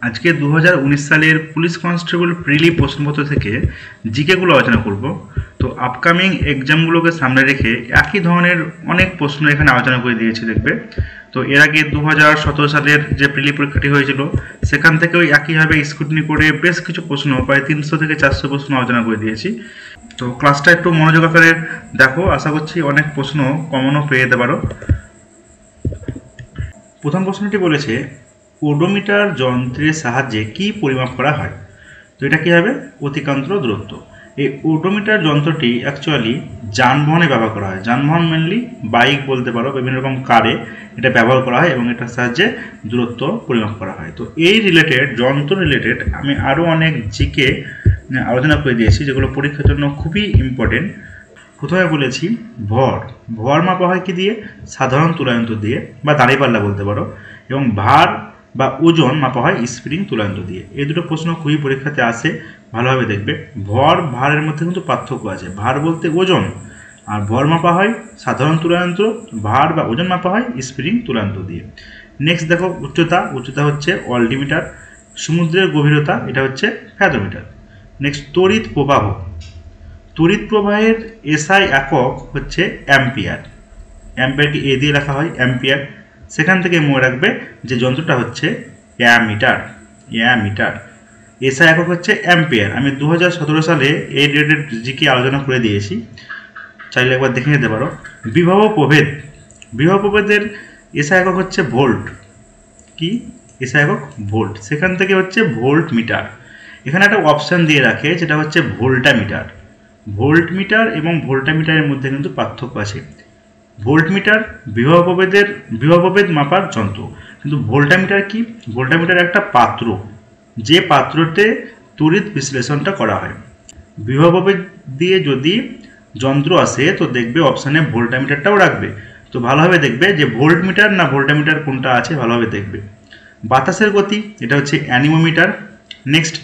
আজকে 2019 সালের police constable প্রিলি প্রশ্নপত্র থেকে জিকেগুলো আলোচনা করব। তো আপকামিং এক্সামগুলোকে সামনে রেখে একই ধরনের অনেক প্রশ্ন এখানে আলোচনা করে দিয়েছি দেখবে। তো এর আগে 2017 সালের যে প্রিলি পরীক্ষাটি হয়েছিল সেখান থেকেও একইভাবে স্ক্রুটিনি করে বেশ কিছু প্রশ্ন প্রায় 300 থেকে 400 প্রশ্ন আলোচনা করে দিয়েছি। তো ক্লাসটা একটু মনোযোগ আকারে দেখো, আশা করছি অনেক প্রশ্ন কমনও পেয়ে যেতে পারো। প্রথম প্রশ্নটি বলেছে ওডোমিটার যন্ত্রের সাহায্যে কি পরিমাপ করা হয়। তো এটা কি হবে? অতিক্রান্ত দূরত্ব। এই ওডোমিটার যন্ত্রটি অ্যাকচুয়ালি যানবাহনে ব্যবহার করা হয়। যানবাহন মেনলি বাইক বলতে পারো, বিভিন্ন রকম কারে এটা ব্যবহার করা হয় এবং এটার সাহায্যে দূরত্ব পরিমাপ করা হয়। তো এই রিলেটেড যন্ত্র রিলেটেড আমি আরও অনেক জিকে আলোচনা করে দিয়েছি যেগুলো পরীক্ষার জন্য খুবই ইম্পর্টেন্ট। প্রথমে বলেছি ভর। ভর মাপা হয় কি দিয়ে? সাধারণ তুলাযন্ত্র দিয়ে বা দাঁড়িপাল্লা বলতে পারো। এবং ভার বা ওজন মাপা হয় স্প্রিং তুলাযন্ত্র দিয়ে। এই দুটো প্রশ্ন খুবই পরীক্ষাতে আসে, ভালোভাবে দেখবে। ভর ভারের মধ্যে কিন্তু পার্থক্য আছে। ভার বলতে ওজন, আর ভর মাপা হয় সাধারণ তুলাযন্ত্র, ভার বা ওজন মাপা হয় স্প্রিং তুলাযন্ত্র দিয়ে। নেক্সট দেখো উচ্চতা। উচ্চতা হচ্ছে অল্টিমিটার। সমুদ্রের গভীরতা এটা হচ্ছে ফ্যাথোমিটার। নেক্সট তড়িৎ প্রবাহ। তড়িৎ প্রবাহের এসআই একক হচ্ছে অ্যাম্পিয়ার। অ্যাম্পিয়ারকে এ দিয়ে লেখা হয় অ্যাম্পিয়ার। সেখান থেকে মনে রাখবে যে যন্ত্রটা হচ্ছে অ্যামিটার। অ্যামিটার এসআই একক হচ্ছে অ্যাম্পিয়ার। আমি 2017 সালে এই রিলেটেড জিকে আলোচনা করে দিয়েছি, চাইলে একবার দেখে নিতে পারো। বিভব প্রভেদ। বিভব প্রভেদের এসআই একক হচ্ছে ভোল্ট। কি এসআই একক? ভোল্ট। সেখান থেকে হচ্ছে ভোল্ট মিটার। এখানে একটা অপশান দিয়ে রাখে যেটা হচ্ছে ভোল্টামিটার। ভোল্টমিটার এবং ভোল্টামিটারের মধ্যে কিন্তু পার্থক্য আছে। ভোল্টমিটার বিভব প্রভেদ মাপার যন্ত্র, কিন্তু ভোল্টামিটার কি? ভোল্টামিটার একটা পাত্র, যে পাত্রতে তড়িৎ বিশ্লেষণটা করা হয়। বিভব প্রভেদ দিয়ে যদি যন্ত্র আসে তো দেখবে অপশানে ভোল্টামিটারটাও রাখবে। তো ভালোভাবে দেখবে যে ভোল্টমিটার না ভোল্টামিটার কোনটা আছে, ভালোভাবে দেখবে। বাতাসের গতি এটা হচ্ছে অ্যানিমোমিটার। নেক্সট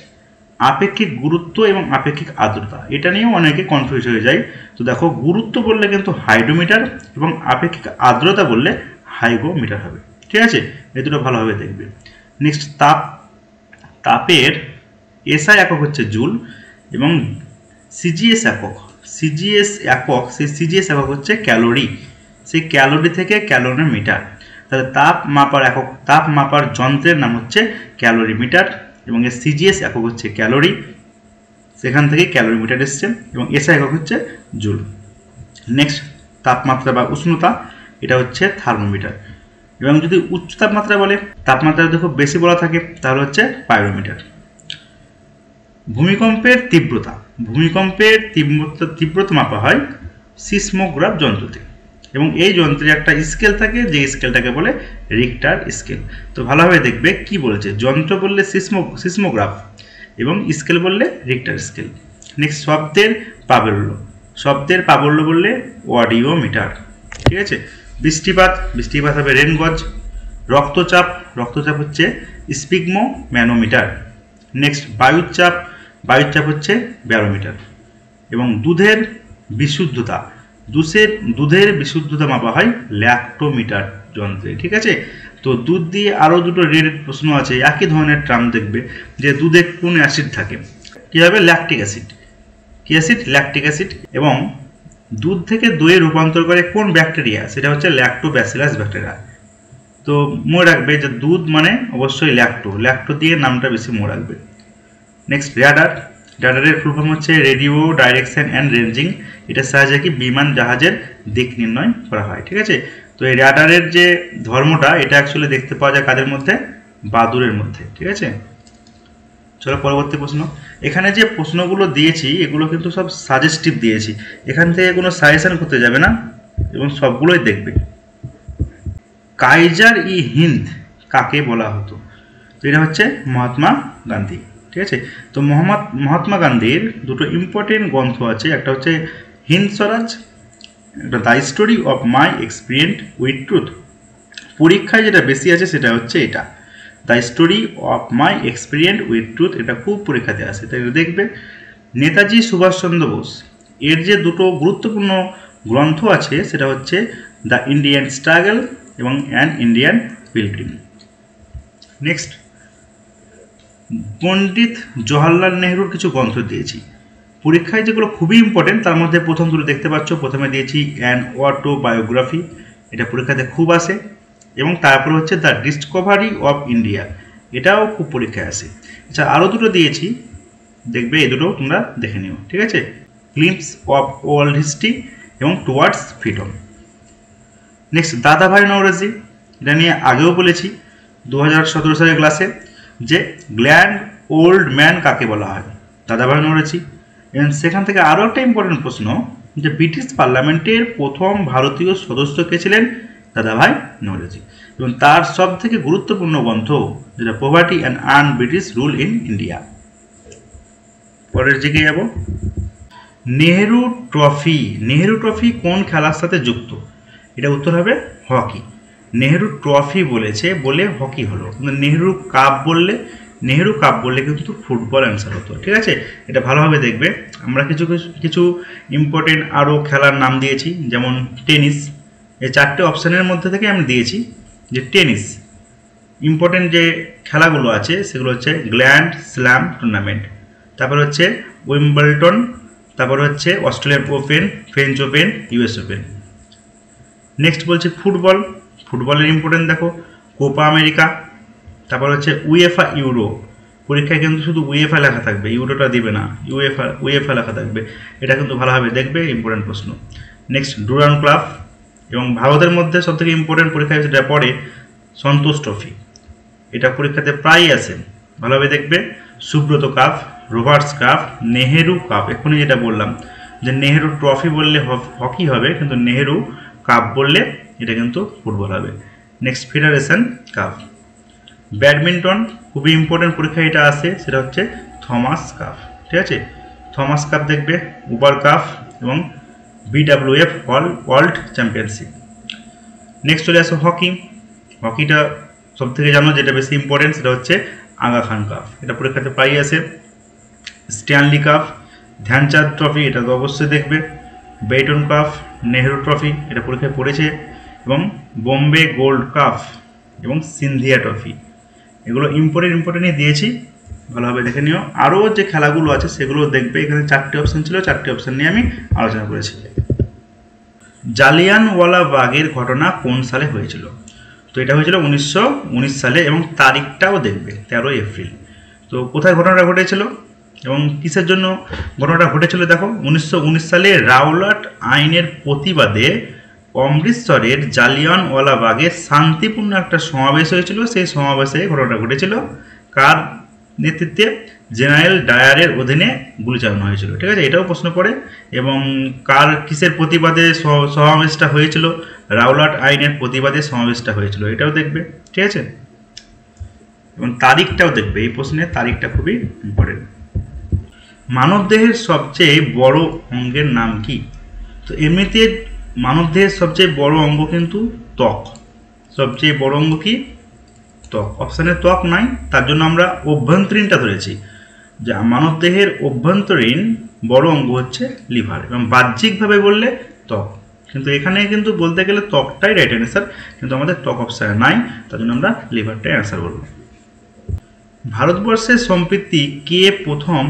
আপেক্ষিক গুরুত্ব এবং আপেক্ষিক আর্দ্রতা, এটা নিয়েও অনেকে কনফিউজ হয়ে যায়। তো দেখো গুরুত্ব বললে কিন্তু হাইড্রোমিটার এবং আপেক্ষিক আর্দ্রতা বললে হাইগ্রোমিটার হবে। ঠিক আছে, এই দুটো ভালোভাবে দেখবে। নেক্সট তাপ। তাপের এসআই একক হচ্ছে জুল এবং সিজিএস একক। সেই সিজিএস একক হচ্ছে ক্যালোরি। সেই ক্যালোরি থেকে ক্যালোরিমিটার। তাহলে তাপ মাপার যন্ত্রের নাম হচ্ছে ক্যালোরিমিটার এবং এর সিজিএস একক হচ্ছে ক্যালোরি। সেখান থেকে ক্যালোরিমিটার এসছে এবং এসআই একক হচ্ছে জুল। নেক্সট তাপমাত্রা বা উষ্ণতা, এটা হচ্ছে থার্মোমিটার। এবং যদি উচ্চ তাপমাত্রা বলে, তাপমাত্রা যদি খুব বেশি বলা থাকে তাহলে হচ্ছে পাইরোমিটার। ভূমিকম্পের তীব্রতা। ভূমিকম্পের তীব্রতা মাপা হয় সিসমোগ্রাফ যন্ত্রতে এবং এই যন্ত্রে একটা স্কেল থাকে, যে স্কেলটাকে বলে রিক্টার স্কেল। তো ভালোভাবে দেখবে কি বলেছে। যন্ত্র বললে সিসমোগ্রাফ এবং স্কেল বললে রিক্টার স্কেল। নেক্সট শব্দের প্রাবল্য। শব্দের প্রাবল্য বললে অডিওমিটার। ঠিক আছে। বৃষ্টিপাত। বৃষ্টিপাত হবে রেনগজ। রক্তচাপ। রক্তচাপ হচ্ছে স্পিগমোম্যানোমিটার। নেক্সট বায়ুচাপ। বায়ুচাপ হচ্ছে ব্যারোমিটার। এবং দুধের বিশুদ্ধতা। দুধের বিশুদ্ধতা মাপা হয় ল্যাক্টোমিটার যন্ত্রে। ঠিক আছে। তো দুধ দিয়ে আরও দুটো রিলেটেড প্রশ্ন আছে, একই ধরনের টার্ম দেখবে যে দুধে কোন অ্যাসিড থাকে। কী হবে? Lactic acid. কি অ্যাসিড? Lactic acid. এবং দুধ থেকে দইয়ে রূপান্তর করে কোন ব্যাকটেরিয়া? সেটা হচ্ছে ল্যাক্টোব্যাসিলাস ব্যাকটেরিয়া। তো মনে রাখবে যে দুধ মানে অবশ্যই ল্যাক্টো দিয়ে নামটা বেশি মনে রাখবে। Next radar. র্যাডারের ফুল ফর্ম হচ্ছে রেডিও ডাইরেকশন অ্যান্ড রেঞ্জিং। এটার সাহায্যে কি বিমান জাহাজের দিক নির্ণয় করা হয়। ঠিক আছে। তো এই র্যাডারের যে ধর্মটা এটা অ্যাকচুয়ালি দেখতে পাওয়া যায় কাদের মধ্যে? বাদুড়ের মধ্যে। ঠিক আছে। চলো পরবর্তী প্রশ্ন। এখানে যে প্রশ্নগুলো দিয়েছি এগুলো কিন্তু সব সাজেস্টিভ দিয়েছি, এখান থেকে কোনো সাজেশন করতে যাবে না এবং সবগুলোই দেখবে। কাইজার ই হিন্দ কাকে বলা হতো? তো এটা হচ্ছে মহাত্মা গান্ধী। ঠিক আছে। তো মহাত্মা গান্ধীর দুটো ইম্পর্টেন্ট গ্রন্থ আছে, একটা হচ্ছে হিন্দ স্বরাজ, একটা the story of my experience with truth. পরীক্ষায় যেটা বেশি আছে সেটা হচ্ছে এটা, the story of my experience with truth. এটা খুব পরীক্ষাতে আসে, তাই দেখবে। নেতাজি সুভাষচন্দ্র বোস, এর যে দুটো গুরুত্বপূর্ণ গ্রন্থ আছে সেটা হচ্ছে দ্য ইন্ডিয়ান স্ট্রাগল এবং an Indian pilgrim. Next Pandit Jawaharlal নেহরুর কিছু গ্রন্থ দিয়েছি। পরীক্ষায় যেগুলো খুবই ইম্পর্টেন্ট তার মধ্যে প্রথম দুটো দেখতে পাচ্ছ। প্রথমে দিয়েছি অ্যান অটোবায়োগ্রাফি, এটা পরীক্ষাতে খুব আসে, এবং তারপরে হচ্ছে দ্য ডিসকভারি অফ ইন্ডিয়া, এটাও খুব পরীক্ষায় আসে। আচ্ছা, আরও দুটো দিয়েছি, দেখবে এই দুটো তোমরা দেখে নিও, ঠিক আছে? গ্লিম্পস অফ ওয়ার্ল্ড হিস্ট্রি এবং টুয়ার্ডস ফ্রিডম। নেক্সট দাদাভাই নওরোজি, এটা নিয়ে আগেও বলেছি 2017 সালের ক্লাসে, যে গ্ল্যান্ড ওল্ড ম্যান কাকে বলা হয়, দাদাভাই নওরোজি। এবং সেখান থেকে আরও একটা ইম্পর্টেন্ট প্রশ্ন, যে ব্রিটিশ পার্লামেন্টের প্রথম ভারতীয় সদস্য কে ছিলেন, দাদাভাই নওরোজি। এবং তার সব থেকে গুরুত্বপূর্ণ গ্রন্থ যেটা poverty and earn British rule in India. পরের দিকে যাব, নেহেরু ট্রফি। নেহেরু ট্রফি কোন খেলার সাথে যুক্ত? এটা উত্তর হবে হকি। নেহেরু ট্রফি বলেছে বলে হকি হলো, কিন্তু নেহেরু কাপ বললে কিন্তু ফুটবল অ্যান্সার হতো, ঠিক আছে? এটা ভালোভাবে দেখবে। আমরা কিছু ইম্পর্টেন্ট আরও খেলার নাম দিয়েছি, যেমন টেনিস। এই চারটে অপশানের মধ্যে থেকে আমি দিয়েছি যে টেনিস। ইম্পর্টেন্ট যে খেলাগুলো আছে সেগুলো হচ্ছে গ্র্যান্ড স্ল্যাম টুর্নামেন্ট, তারপর হচ্ছে উইম্বলটন, তারপর হচ্ছে Australian open, French open, US open. Next বলছি ফুটবল। ফুটবলের ইম্পর্টেন্ট দেখো, কোপা আমেরিকা, তারপর হচ্ছে উয়েফা ইউরো। পরীক্ষায় কিন্তু শুধু উয়েফা লেখা থাকবে, ইউরোটা দিবে না, উয়েফা লেখা থাকবে, এটা কিন্তু ভালোভাবে দেখবে, ইম্পর্টেন্ট প্রশ্ন। Next Durand club. এবং ভারতের মধ্যে সবথেকে ইম্পর্টেন্ট পরীক্ষায় যেটা পড়ে সন্তোষ ট্রফি, এটা পরীক্ষাতে প্রায়ই আসে, ভালোভাবে দেখবে। Subroto cup, Rovers cup, Nehru cup. এখনই যেটা বললাম যে নেহেরু ট্রফি বললে হকি হবে, কিন্তু নেহেরু কাপ বললে এটা কিন্তু ফুটবল হবে। Next federation cup. ব্যাডমিন্টন, খুবই ইম্পর্টেন্ট পরীক্ষায় এটা আসে, সেটা হচ্ছে থমাস কাপ, ঠিক আছে? থমাস কাপ দেখবে, উবার কাপ এবং বিডাব্লিউএফ ওয়ার্ল্ড চ্যাম্পিয়নশিপ। নেক্সট চলে আসো হকি। হকিটা সব থেকে জানো যেটা বেশি ইম্পর্টেন্ট, সেটা হচ্ছে আগা খান কাপ, এটা পরীক্ষাতে প্রায়ই আসে। স্ট্যানলি কাপ, ধ্যানচাঁদ ট্রফি, এটা তো অবশ্যই দেখবে। বেটন কাপ, নেহেরু ট্রফি, এটা পরীক্ষায় পড়েছে, এবং বোম্বে গোল্ড কাপ এবং সিন্ধিয়া ট্রফি। এগুলো ইম্পর্টেন্টই দিয়েছি, ভালোভাবে দেখে নিও। আরও যে খেলাগুলো আছে সেগুলো দেখবে, এখানে চারটে অপশান ছিল, চারটে অপশান নিয়ে আমি আলোচনা করেছি। জালিয়ানওয়ালাবাগের ঘটনা কোন সালে হয়েছিল? তো এটা হয়েছিল 1919 সালে, এবং তারিখটাও দেখবে 13 এপ্রিল। তো কোথায় ঘটনাটা ঘটেছিল এবং কিসের জন্য ঘটনাটা ঘটেছিল দেখো, 1919 সালে রাওলাট আইনের প্রতিবাদে অমৃতসরের জালিয়ানওয়ালাবাগে শান্তিপূর্ণ একটা সমাবেশ হয়েছিল। সেই সমাবেশে ঘটনাটা ঘটেছিল। কার নেতৃত্বে? জেনারেল ডায়ারের অধীনে গুলি চালানো হয়েছিল, ঠিক আছে? এটাও প্রশ্ন পড়ে। এবং কিসের প্রতিবাদে সমাবেশটা হয়েছিল? রাওলাট আইনের প্রতিবাদে সমাবেশটা হয়েছিল, এটাও দেখবে, ঠিক আছে? এবং তারিখটাও দেখবে, এই প্রশ্নের তারিখটা খুবই ইম্পর্টেন্ট। মানবদেহের সবচেয়ে বড় অঙ্গের নাম কি? তো এমনিতে মানবদেহের সবচেয়ে বড় অঙ্গ কিন্তু ত্বক। সবচেয়ে বড় অঙ্গ কি? ত্বক। অপশানে ত্বক নাই, তার জন্য আমরা অভ্যন্তরীণটা ধরেছি, যে মানবদেহের অভ্যন্তরীণ বড় অঙ্গ হচ্ছে লিভার, এবং বাহ্যিকভাবে বললে ত্বক। কিন্তু এখানে কিন্তু বলতে গেলে ত্বকটাই রাইট অ্যান্সার, কিন্তু আমাদের ত্বক অপশানে নাই, তার জন্য আমরা লিভারটাই অ্যান্সার বলব। ভারতবর্ষের সম্প্রতি কে প্রথম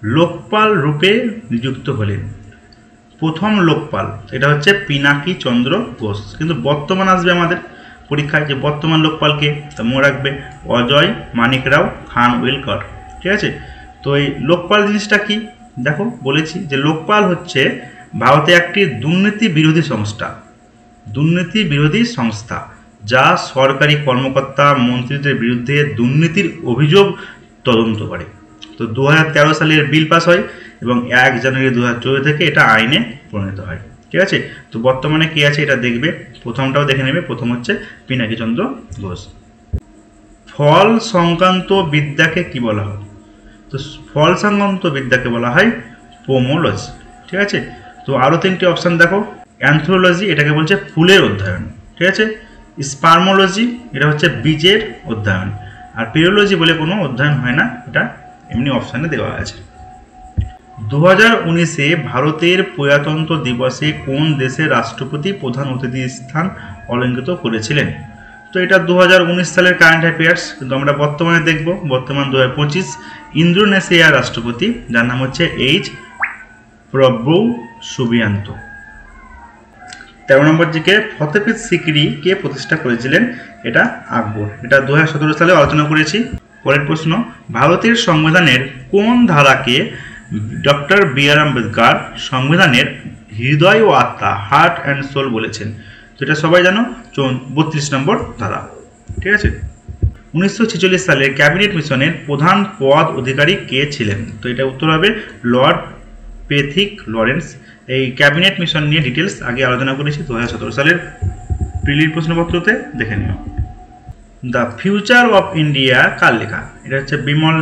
লোকপাল রূপে নিযুক্ত হলেন? প্রথম লোকপাল এটা হচ্ছে পিনাকি চন্দ্র ঘোষ। কিন্তু বর্তমান আসবে আমাদের পরীক্ষায়, যে বর্তমান লোকপালকে, তা মনে রাখবে অজয় মানিক রাও খানওয়েলকর, ঠিক আছে? তো এই লোকপাল জিনিসটা কি দেখো, বলেছি যে লোকপাল হচ্ছে ভারতে একটি দুর্নীতি বিরোধী সংস্থা, যা সরকারি কর্মকর্তা মন্ত্রীদের বিরুদ্ধে দুর্নীতির অভিযোগ তদন্ত করে। তো 2013 সালের বিল পাস হয় এবং 1 জানুয়ারি 2014 থেকে এটা আইনে পরিণত হয়, ঠিক আছে? তো বর্তমানে কে আছে এটা দেখবে, প্রথমটাও দেখে নেবে। প্রথম হচ্ছে পিনাকি চন্দ্র ঘোষ। ফল সংক্রান্ত বিদ্যাকে কি বলা হয়? তো ফল সংক্রান্ত বিদ্যাকে বলা হয় পোমোলজি, ঠিক আছে? তো আরও 3টি অপশান দেখো। অ্যানথ্রোলজি, এটাকে বলছে ফুলের অধ্যয়ন, ঠিক আছে? স্পার্মোলজি, এটা হচ্ছে বীজের অধ্যয়ন। আর পিওলজি বলে কোনো অধ্যয়ন হয় না, এটা এমনি অপশানে দেওয়া আছে। 2019-এ ভারতের প্রজাতন্ত্র দিবসে কোন দেশের রাষ্ট্রপতি প্রধান অতিথি স্থান অলঙ্কৃত করেছিলেন? তো এটা 2019 সালের কারেন্ট অ্যাফেয়ার্স, কিন্তু আমরা বর্তমানে দেখব। বর্তমান 2025 ইন্দোনেশিয়ার রাষ্ট্রপতি, যার নাম হচ্ছে এইচ প্রবোও সুবিয়ান্তো। 13 নম্বর জিকে, ফতেহপুর সিকরি কে প্রতিষ্ঠা করেছিলেন? এটা আকবর। এটা 2017 সালে আলোচনা করেছি। পরের প্রশ্ন, ভারতের সংবিধানের কোন ধারাকে ডক্টর বি.আর. আম্বেদকর সংবিধানের হৃদয় ও আত্মা, হার্ট অ্যান্ড সোল বলেছেন? তো এটা সবাই জানো, 32 নম্বর ধারা। ঠিক আছে। 1946 সালে ক্যাবিনেট মিশনের প্রধান পদ অধিকারী কে ছিলেন? তো এটা উত্তর হবে লর্ড পেথিক লরেন্স। এই ক্যাবিনেট মিশন নিয়ে ডিটেলস আগে আলোচনা করেছি 2017 সালের প্রিলির প্রশ্নপত্রতে, দেখে নিও। দ্য ফিউচার অফ ইন্ডিয়া কার লেখা? এটা হচ্ছে বিমল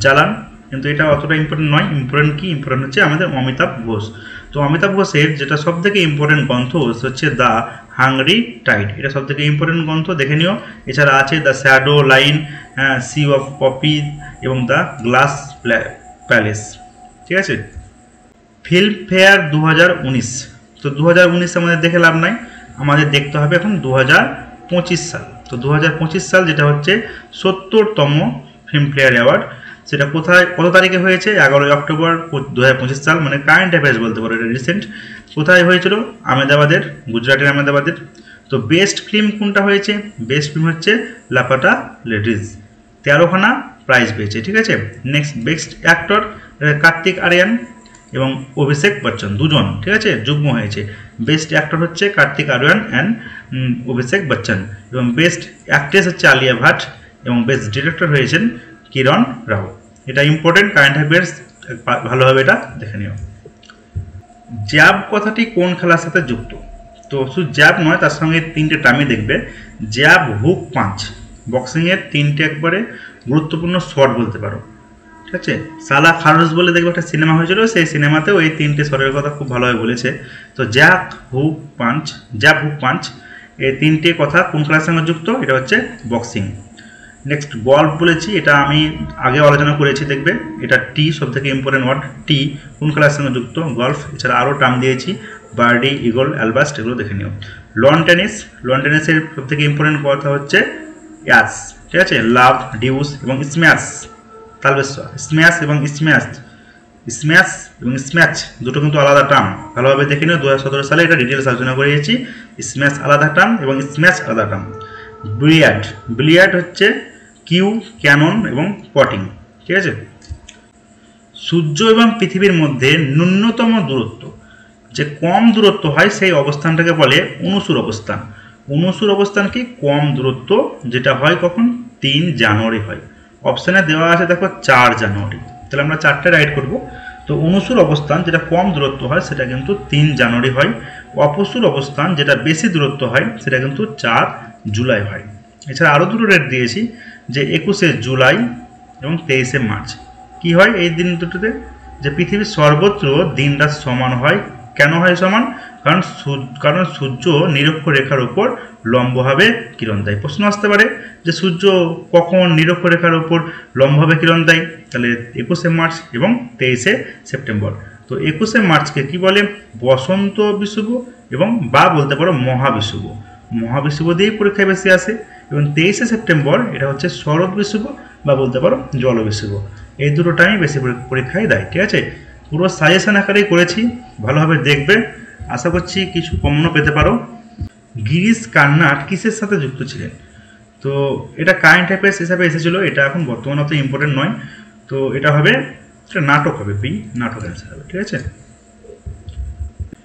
জালান, কিন্তু এটা অতটা ইম্পর্টেন্ট নয়। ইম্পর্টেন্ট কি? ইম্পর্টেন্ট হচ্ছে আমাদের অমিতাভ ঘোষ। তো অমিতাভ ঘোষের যেটা সব থেকে ইম্পর্টেন্ট গ্রন্থ হচ্ছে দ্য হাংরি টাইড। এটা সব থেকে ইম্পর্টেন্ট গ্রন্থ, দেখে নিও। এছাড়া আছে the shadow line, sea of poppy এবং দ্য গ্লাস প্যালেস। ঠিক আছে। ফিল্মফেয়ার 2019, তো 2019 আমাদের দেখে লাভ নাই, আমাদের দেখতে হবে এখন 2025 সাল। তো 2025 সাল যেটা হচ্ছে 70তম ফিল্মফেয়ার অ্যাওয়ার্ড, সেটা কোথায়, কত তারিখে হয়েছে? 11 অক্টোবর 2025 সাল, মানে কারেন্ট অ্যাফেয়ার্স বলতে পারো, এটা রিসেন্ট। কোথায় হয়েছিল? আহমেদাবাদের, গুজরাটের আহমেদাবাদের। তো বেস্ট ফিল্ম কোনটা হয়েছে? বেস্ট ফিল্ম হচ্ছে লাপাটা লেডিজ, 13খানা প্রাইজ পেয়েছে। ঠিক আছে। Next, best actor Kartik Aaryan এবং অভিষেক বচ্চন, দুজন। ঠিক আছে, যুগ্ম হয়েছে। বেস্ট অ্যাক্টর হচ্ছে কার্তিক আরিয়ান অ্যান্ড অভিষেক বচ্চন, এবং বেস্ট অ্যাক্ট্রেস হচ্ছে আলিয়া ভাট, এবং বেস্ট ডিরেক্টর হয়েছেন কিরণ রাও। এটা ইম্পর্টেন্ট কারেন্ট অ্যাফেয়ার্স, ভালোভাবে এটা দেখে নিও। জ্যাব কথাটি কোন খেলার সাথে যুক্ত? তো শুধু জ্যাব নয়, তার সঙ্গে 3টে টার্মই দেখবে। জ্যাব, হুক, পাঞ্চ, বক্সিংয়ের 3টে একবারে গুরুত্বপূর্ণ শট বলতে পারো। ঠিক আছে। সালা খারুজ বলে দেখবে একটা সিনেমা হয়েছিল, সেই সিনেমাতেও এই 3টে শটের কথা খুব ভালোভাবে বলেছে। তো জ্যাব, হুক, পাঞ্চ, এই 3টে কথা কোন খেলার সঙ্গে যুক্ত? এটা হচ্ছে বক্সিং। নেক্সট, গল্ফ বলেছি, এটা আমি আগে আলোচনা করেছি, দেখবে। এটা টি, সব থেকে ইম্পর্টেন্ট ওয়ার্ড। টি কোন খেলার সঙ্গে যুক্ত? গল্ফ। এছাড়া আরও টার্ম দিয়েছি, বার্ডি, ইগল, অ্যালবাস্ট, এগুলো দেখে নিও। লন টেনিসের সব থেকে ইম্পর্টেন্ট কথা হচ্ছে অ্যাস। ঠিক আছে। লাভ, ডিউস এবং স্ম্যাশ, তালবেশ্বর। স্ম্যাশ এবং স্ম্যাচ দুটো কিন্তু আলাদা টার্ম, ভালোভাবে দেখে নিও। 2017 সালে এটা ডিটেলস আলোচনা করেছি। স্ম্যাশ আলাদা টার্ম এবং স্ম্যাচ আলাদা টার্ম। বিলিয়ার্ড হচ্ছে কিউ, ক্যানন এবং পটিং। ঠিক আছে। সূর্য এবং পৃথিবীর মধ্যে ন্যূনতম দূরত্ব, যে কম দূরত্ব হয় সেই অবস্থানটাকে বলে অনুসুর অবস্থান। অনুসুর অবস্থান কি? কম দূরত্ব, যেটা হয় কখন? 3 জানুয়ারি হয়। অপশানে দেওয়া আছে দেখো 4 জানুয়ারি, তাহলে আমরা 4টে রাইট করব। তো অনুসুর অবস্থান যেটা কম দূরত্ব হয় সেটা কিন্তু 3 জানুয়ারি হয়। অপসুর অবস্থান যেটা বেশি দূরত্ব হয় সেটা কিন্তু 4 জুলাই হয়। এছাড়া আরও দুটো ডেট দিয়েছি, যে 21শে জুলাই এবং 23শে মার্চ। কি হয় এই দিন দুটোতে? যে পৃথিবীর সর্বত্র দিন রাত সমান হয়। কেন হয় সমান? কারণ সূর্য নিরক্ষরেখার উপর লম্বভাবে কিরণ দেয়। প্রশ্ন আসতে পারে যে সূর্য কখন নিরক্ষরেখার উপর লম্বভাবে কিরণ দেয়? তাহলে 21শে মার্চ এবং 23শে সেপ্টেম্বর। তো 21শে মার্চকে কি বলে? বসন্ত বিষুব, এবং বা বলতে পারো মহাবিষুব। মহাবিষুব দিয়েই পরীক্ষায় বেশি আসে। এবং 23শে সেপ্টেম্বর এটা হচ্ছে শরৎ বিষুব, বা বলতে পারো জল বিষুব। এই দুটো টাইমই বেশি পরীক্ষায় দেয়। ঠিক আছে। পুরো সাজেশন আকারেই করেছি, ভালোভাবে দেখবে। আশা করছি কিছু কমনও পেতে পারো। গিরিশ কার্নাড কিসের সাথে যুক্ত ছিলেন? তো এটা কারেন্ট অ্যাফেয়ার্স হিসাবে এসেছিলো, এটা এখন বর্তমানে অত ইম্পর্টেন্ট নয়। তো এটা হবে, এটা নাটক হবে, নাটক অ্যান্সার হবে। ঠিক আছে।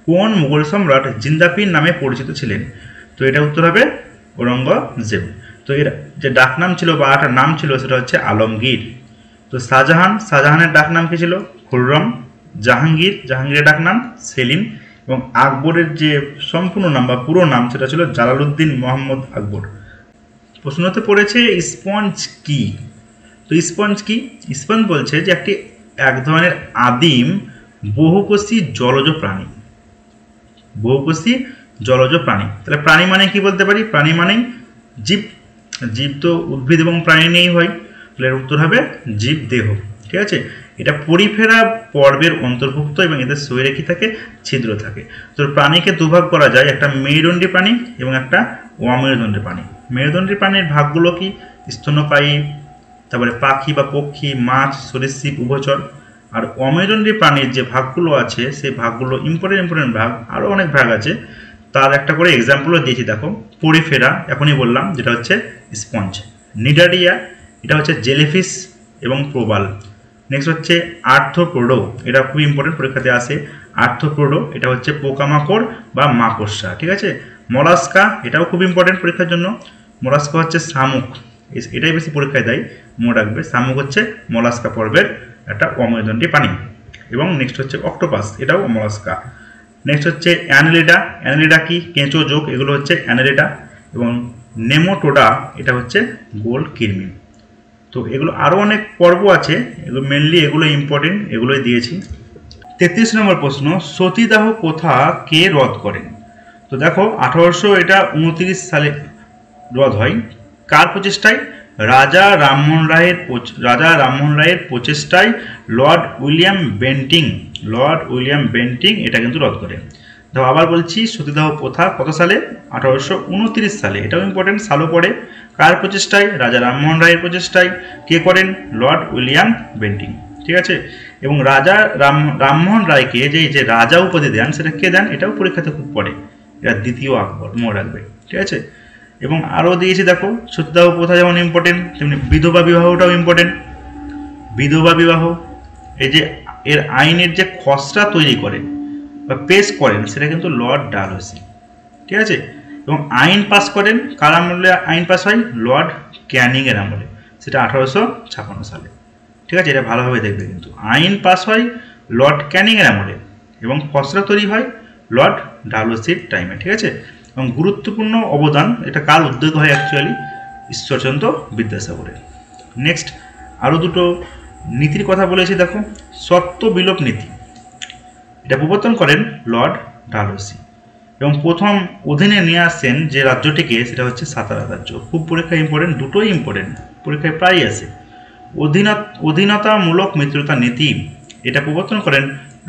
কোন মুঘল সম্রাট জিন্দাপির নামে পরিচিত ছিলেন? তো এটা উত্তর হবে ঔরঙ্গজেব। তো এর যে ডাকনাম ছিল বা একটা নাম ছিল সেটা হচ্ছে আলমগীর। তো শাহজাহানের ডাকনাম কি ছিল? খুররম। জাহাঙ্গীরের ডাকনাম সেলিম। এবং আকবরের যে সম্পূর্ণ নাম বা পুরো নাম সেটা ছিল জালালউদ্দিন মোহাম্মদ আকবর। প্রশ্নতে পড়েছে স্পঞ্জ কি? তো স্পঞ্জ কি? স্পঞ্জ বলছে যে এক ধরনের আদিম বহুকোষী জলজ প্রাণী। তাহলে প্রাণী মানে কি বলতে পারি? প্রাণী মানেই জীব। জীব তো উদ্ভিদ এবং প্রাণী নিয়েই হয়, তাহলে উত্তর হবে জীব দেহ। ঠিক আছে। এটা পরিফেরা পর্বের অন্তর্ভুক্ত এবং এদের শরীরে কি থাকে? ছিদ্র থাকে। তো প্রাণীকে দুভাগ করা যায়, একটা মেরুদণ্ডী প্রাণী এবং একটা অমেরুদণ্ডী প্রাণী। মেরুদণ্ডী প্রাণীর ভাগগুলো কি? স্তন্যপায়ী, তারপরে পাখি বা পক্ষী, মাছ, সরীসৃপ, উভচর। আর অমেরুদণ্ডী প্রাণীর যে ভাগগুলো আছে সেই ভাগগুলো ইম্পর্টেন্ট ভাগ, আরও অনেক ভাগ আছে, তার একটা করে এক্সাম্পলও দিয়েছি দেখো। পরিফেরা এখনই বললাম, যেটা হচ্ছে স্পঞ্জ। নিডারিয়া, এটা হচ্ছে জেলিফিশ এবং প্রবাল। নেক্সট হচ্ছে আর্থ্রোপোডো, এটা খুব ইম্পর্টেন্ট, পরীক্ষাতে আসে। আর্থ্রোপোডো এটা হচ্ছে পোকামাকড় বা মাকড়সা, ঠিক আছে। মলাস্কা, এটাও খুব ইম্পর্টেন্ট পরীক্ষার জন্য। মলাস্কা হচ্ছে শামুক, এটাই বেশি পরীক্ষায় দেয়, মনে রাখবে। শামুক হচ্ছে মলাস্কা পর্বের একটা অমেরুদণ্ডী প্রাণী। এবং নেক্সট হচ্ছে অক্টোপাস, এটাও মলাস্কা। নেক্সট হচ্ছে অ্যানেলিডা, অ্যানেলিডা কি? কেঁচো যোগ, এগুলো হচ্ছে অ্যানেলিডা। এবং নেমোটোডা, এটা হচ্ছে গোল কৃমি। তো এগুলো আরও অনেক পর্ব আছে, এগুলো মেনলি এগুলো ইম্পর্টেন্ট, এগুলোই দিয়েছি। 33 নম্বর প্রশ্ন, সতীদাহ প্রথা কে রদ করেন? তো দেখো 1829 সালে রদ হয়। কার প্রচেষ্টায়? রাজা রামমোহন রায়ের প্রচেষ্টায় লর্ড উইলিয়াম বেন্টিং এটা কিন্তু রদ করে। দেখো আবার বলছি, সতীদাহ প্রথা কত সালে? 1829 সালে, এটাও ইম্পর্টেন্ট, সালও পড়ে। কার প্রচেষ্টায়? রাজা রামমোহন রায়ের প্রচেষ্টায়। কে করেন? লর্ড উইলিয়াম বেন্টিং, ঠিক আছে। এবং রাজা রামমোহন রায়কে যে রাজা উপাধি দেন, সেটা কে দেন? এটাও পরীক্ষাতে খুব পড়ে, এটা দ্বিতীয় আকবর, মনে রাখবে, ঠিক আছে। এবং আরও দিয়েছি দেখো, সতীদাহ প্রথা যেমন ইম্পর্টেন্ট, তেমনি বিধবা বিবাহটাও ইম্পর্টেন্ট। বিধবা বিবাহ, এই যে এর আইনের যে খসড়া তৈরি করেন বা পেশ করেন, সেটা কিন্তু লর্ড ডালহৌসি, ঠিক আছে। এবং আইন পাস করেন কার আমলে? আইন পাস হয় লর্ড ক্যানিংয়ের আমলে, সেটা 1856 সালে, ঠিক আছে। এটা ভালোভাবে দেখবে কিন্তু, আইন পাস হয় লর্ড ক্যানিংয়ের আমলে এবং খসড়া তৈরি হয় লর্ড ডালহৌসির টাইমে, ঠিক আছে। এবং গুরুত্বপূর্ণ অবদান, এটা কার উদ্যোগ হয় অ্যাকচুয়ালি? ঈশ্বরচন্দ্র বিদ্যাসাগরের। নেক্সট আরও দুটো নীতির কথা বলেছি দেখো। সত্ত্ব বিলোপ নীতি, এটা প্রবর্তন করেন লর্ড ডালহৌসি। এবং প্রথম অধীনে নিয়ে আসেন যে রাজ্যটিকে, সেটা হচ্ছে সাতারা রাজ্য। খুব পরীক্ষায় ইম্পর্টেন্ট, দুটোই ইম্পর্টেন্ট, পরীক্ষায় প্রায়ই আসে। অধীনতামূলক মিত্রতা নীতি, এটা প্রবর্তন করেন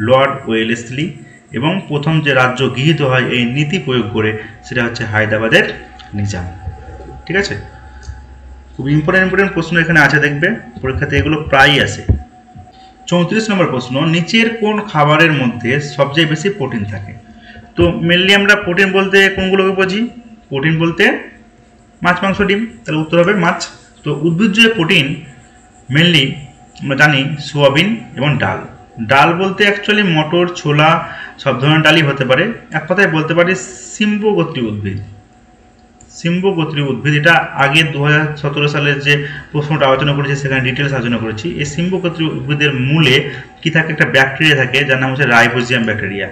লর্ড ওয়েলেসলি। এবং প্রথম যে রাজ্য গৃহীত হয় এই নীতি প্রয়োগ করে, সেটা হচ্ছে হায়দ্রাবাদের নিজাম, ঠিক আছে। খুব ইম্পর্টেন্ট প্রশ্ন এখানে আছে, দেখবে পরীক্ষাতে এগুলো প্রায়ই আসে। 34 নম্বর প্রশ্ন, নিচের কোন খাবারের মধ্যে সবচেয়ে বেশি প্রোটিন থাকে? তো মেনলি আমরা প্রোটিন বলতে কোনগুলোকে বুঝি? প্রোটিন বলতে মাছ, মাংস, ডিম, তাহলে উত্তর হবে মাছ। তো উদ্ভিজ্জ প্রোটিন মেনলি আমরা জানি সোয়াবিন এবং ডাল। ডাল বলতে অ্যাকচুয়ালি মটর, ছোলা, সব ধরনের ডালই হতে পারে। এক কথায় বলতে পারি সিম্বগোত্রীয় উদ্ভিদ। এটা আগে 2017 সালের যে প্রশ্নটা আলোচনা করেছি, সেখানে ডিটেলস আলোচনা করেছি। এই সিম্বগোত্রীয় উদ্ভিদের মূলে কি থাকে? একটা ব্যাকটেরিয়া থাকে, যার নাম হচ্ছে রাইবোজিয়াম ব্যাকটেরিয়া।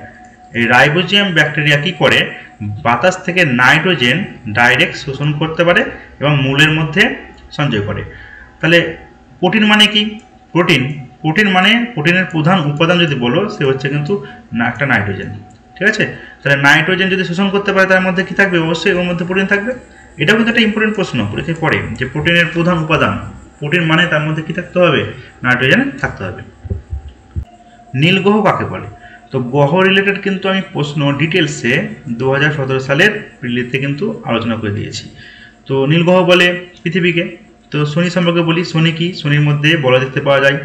এই রাইবোজিয়াম ব্যাকটেরিয়া কি করে? বাতাস থেকে নাইট্রোজেন ডাইরেক্ট শোষণ করতে পারে এবং মূলের মধ্যে সঞ্চয় করে। তাহলে প্রোটিন মানে কি? প্রোটিন মানে প্রোটিনের প্রধান উপাদান যদি বলো, সে হচ্ছে কিন্তু একটা নাইট্রোজেন, ঠিক আছে। তাহলে নাইট্রোজেন যদি শোষণ করতে পারে, তার মধ্যে কি থাকবে? অবশ্যই ওর মধ্যে প্রোটিন থাকবে। এটাও কিন্তু একটা ইম্পর্টেন্ট প্রশ্ন পরীক্ষায় পড়ে, যে প্রোটিনের প্রধান উপাদান প্রোটিন মানে তার মধ্যে কি থাকতে হবে? নাইট্রোজেন থাকতে হবে। নীলগ্রহ কাকে বলে? তো গ্রহ রিলেটেড কিন্তু আমি প্রশ্ন ডিটেলসে 2017 সালের প্রিলিতে কিন্তু আলোচনা করে দিয়েছি। তো নীলগ্রহ বলে পৃথিবীকে। তো শনি সম্পর্কে বলি, শনি কি? শনির মধ্যে বলা দেখতে পাওয়া যায়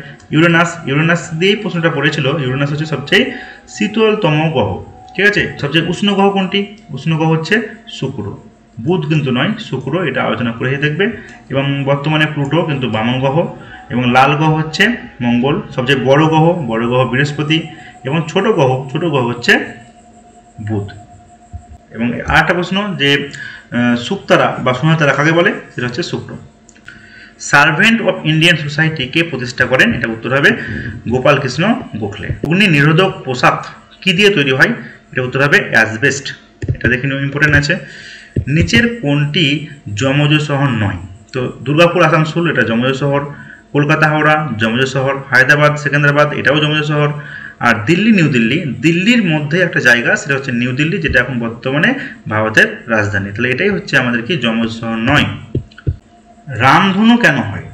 ইউরেনাস দিয়েই প্রশ্নটা পড়েছিল। ইউরেনাস হচ্ছে সবচেয়ে শীতলতম গ্রহ, ঠিক আছে। সবচেয়ে উষ্ণ গ্রহ কোনটি? উষ্ণ গ্রহ হচ্ছে শুক্র, বুধ কিন্তু নয়, শুক্র, এটা আলোচনা করে দেখবে। এবং বর্তমানে প্লুটো কিন্তু বামন গ্রহ। এবং লাল গ্রহ হচ্ছে মঙ্গল। সবচেয়ে বড় গ্রহ বৃহস্পতি। এবং ছোট গ্রহ হচ্ছে বুধ। এবং আরেকটা প্রশ্ন, যে শুকতারা বা সোনাতারা কাকে বলে? সেটা হচ্ছে শুক্র। সার্ভেন্ট অফ ইন্ডিয়ান সোসাইটি কে প্রতিষ্ঠা করেন? এটা উত্তর হবে গোপাল কৃষ্ণ গোখলে। অগ্নি নিরোধক পোশাক কি দিয়ে তৈরি হয়? এটা উত্তর হবে অ্যাসবেস্ট। এটা দেখে নিও, ইম্পর্টেন্ট আছে। নিচের কোনটি যমজ শহর নয়? তো দুর্গাপুর আসানসোল, এটা যমজ শহর। কলকাতা হাওড়া যমজ শহর। হায়দ্রাবাদ সেকেন্দ্রাবাদ, এটাও যমজ শহর। আর দিল্লি নিউ দিল্লি, দিল্লির মধ্যে একটা জায়গা, সেটা হচ্ছে নিউ দিল্লি, যেটা এখন বর্তমানে ভারতের রাজধানী। তাহলে এটাই হচ্ছে আমাদের কি যমজ শহর নয়। রামধনু কেন হয়?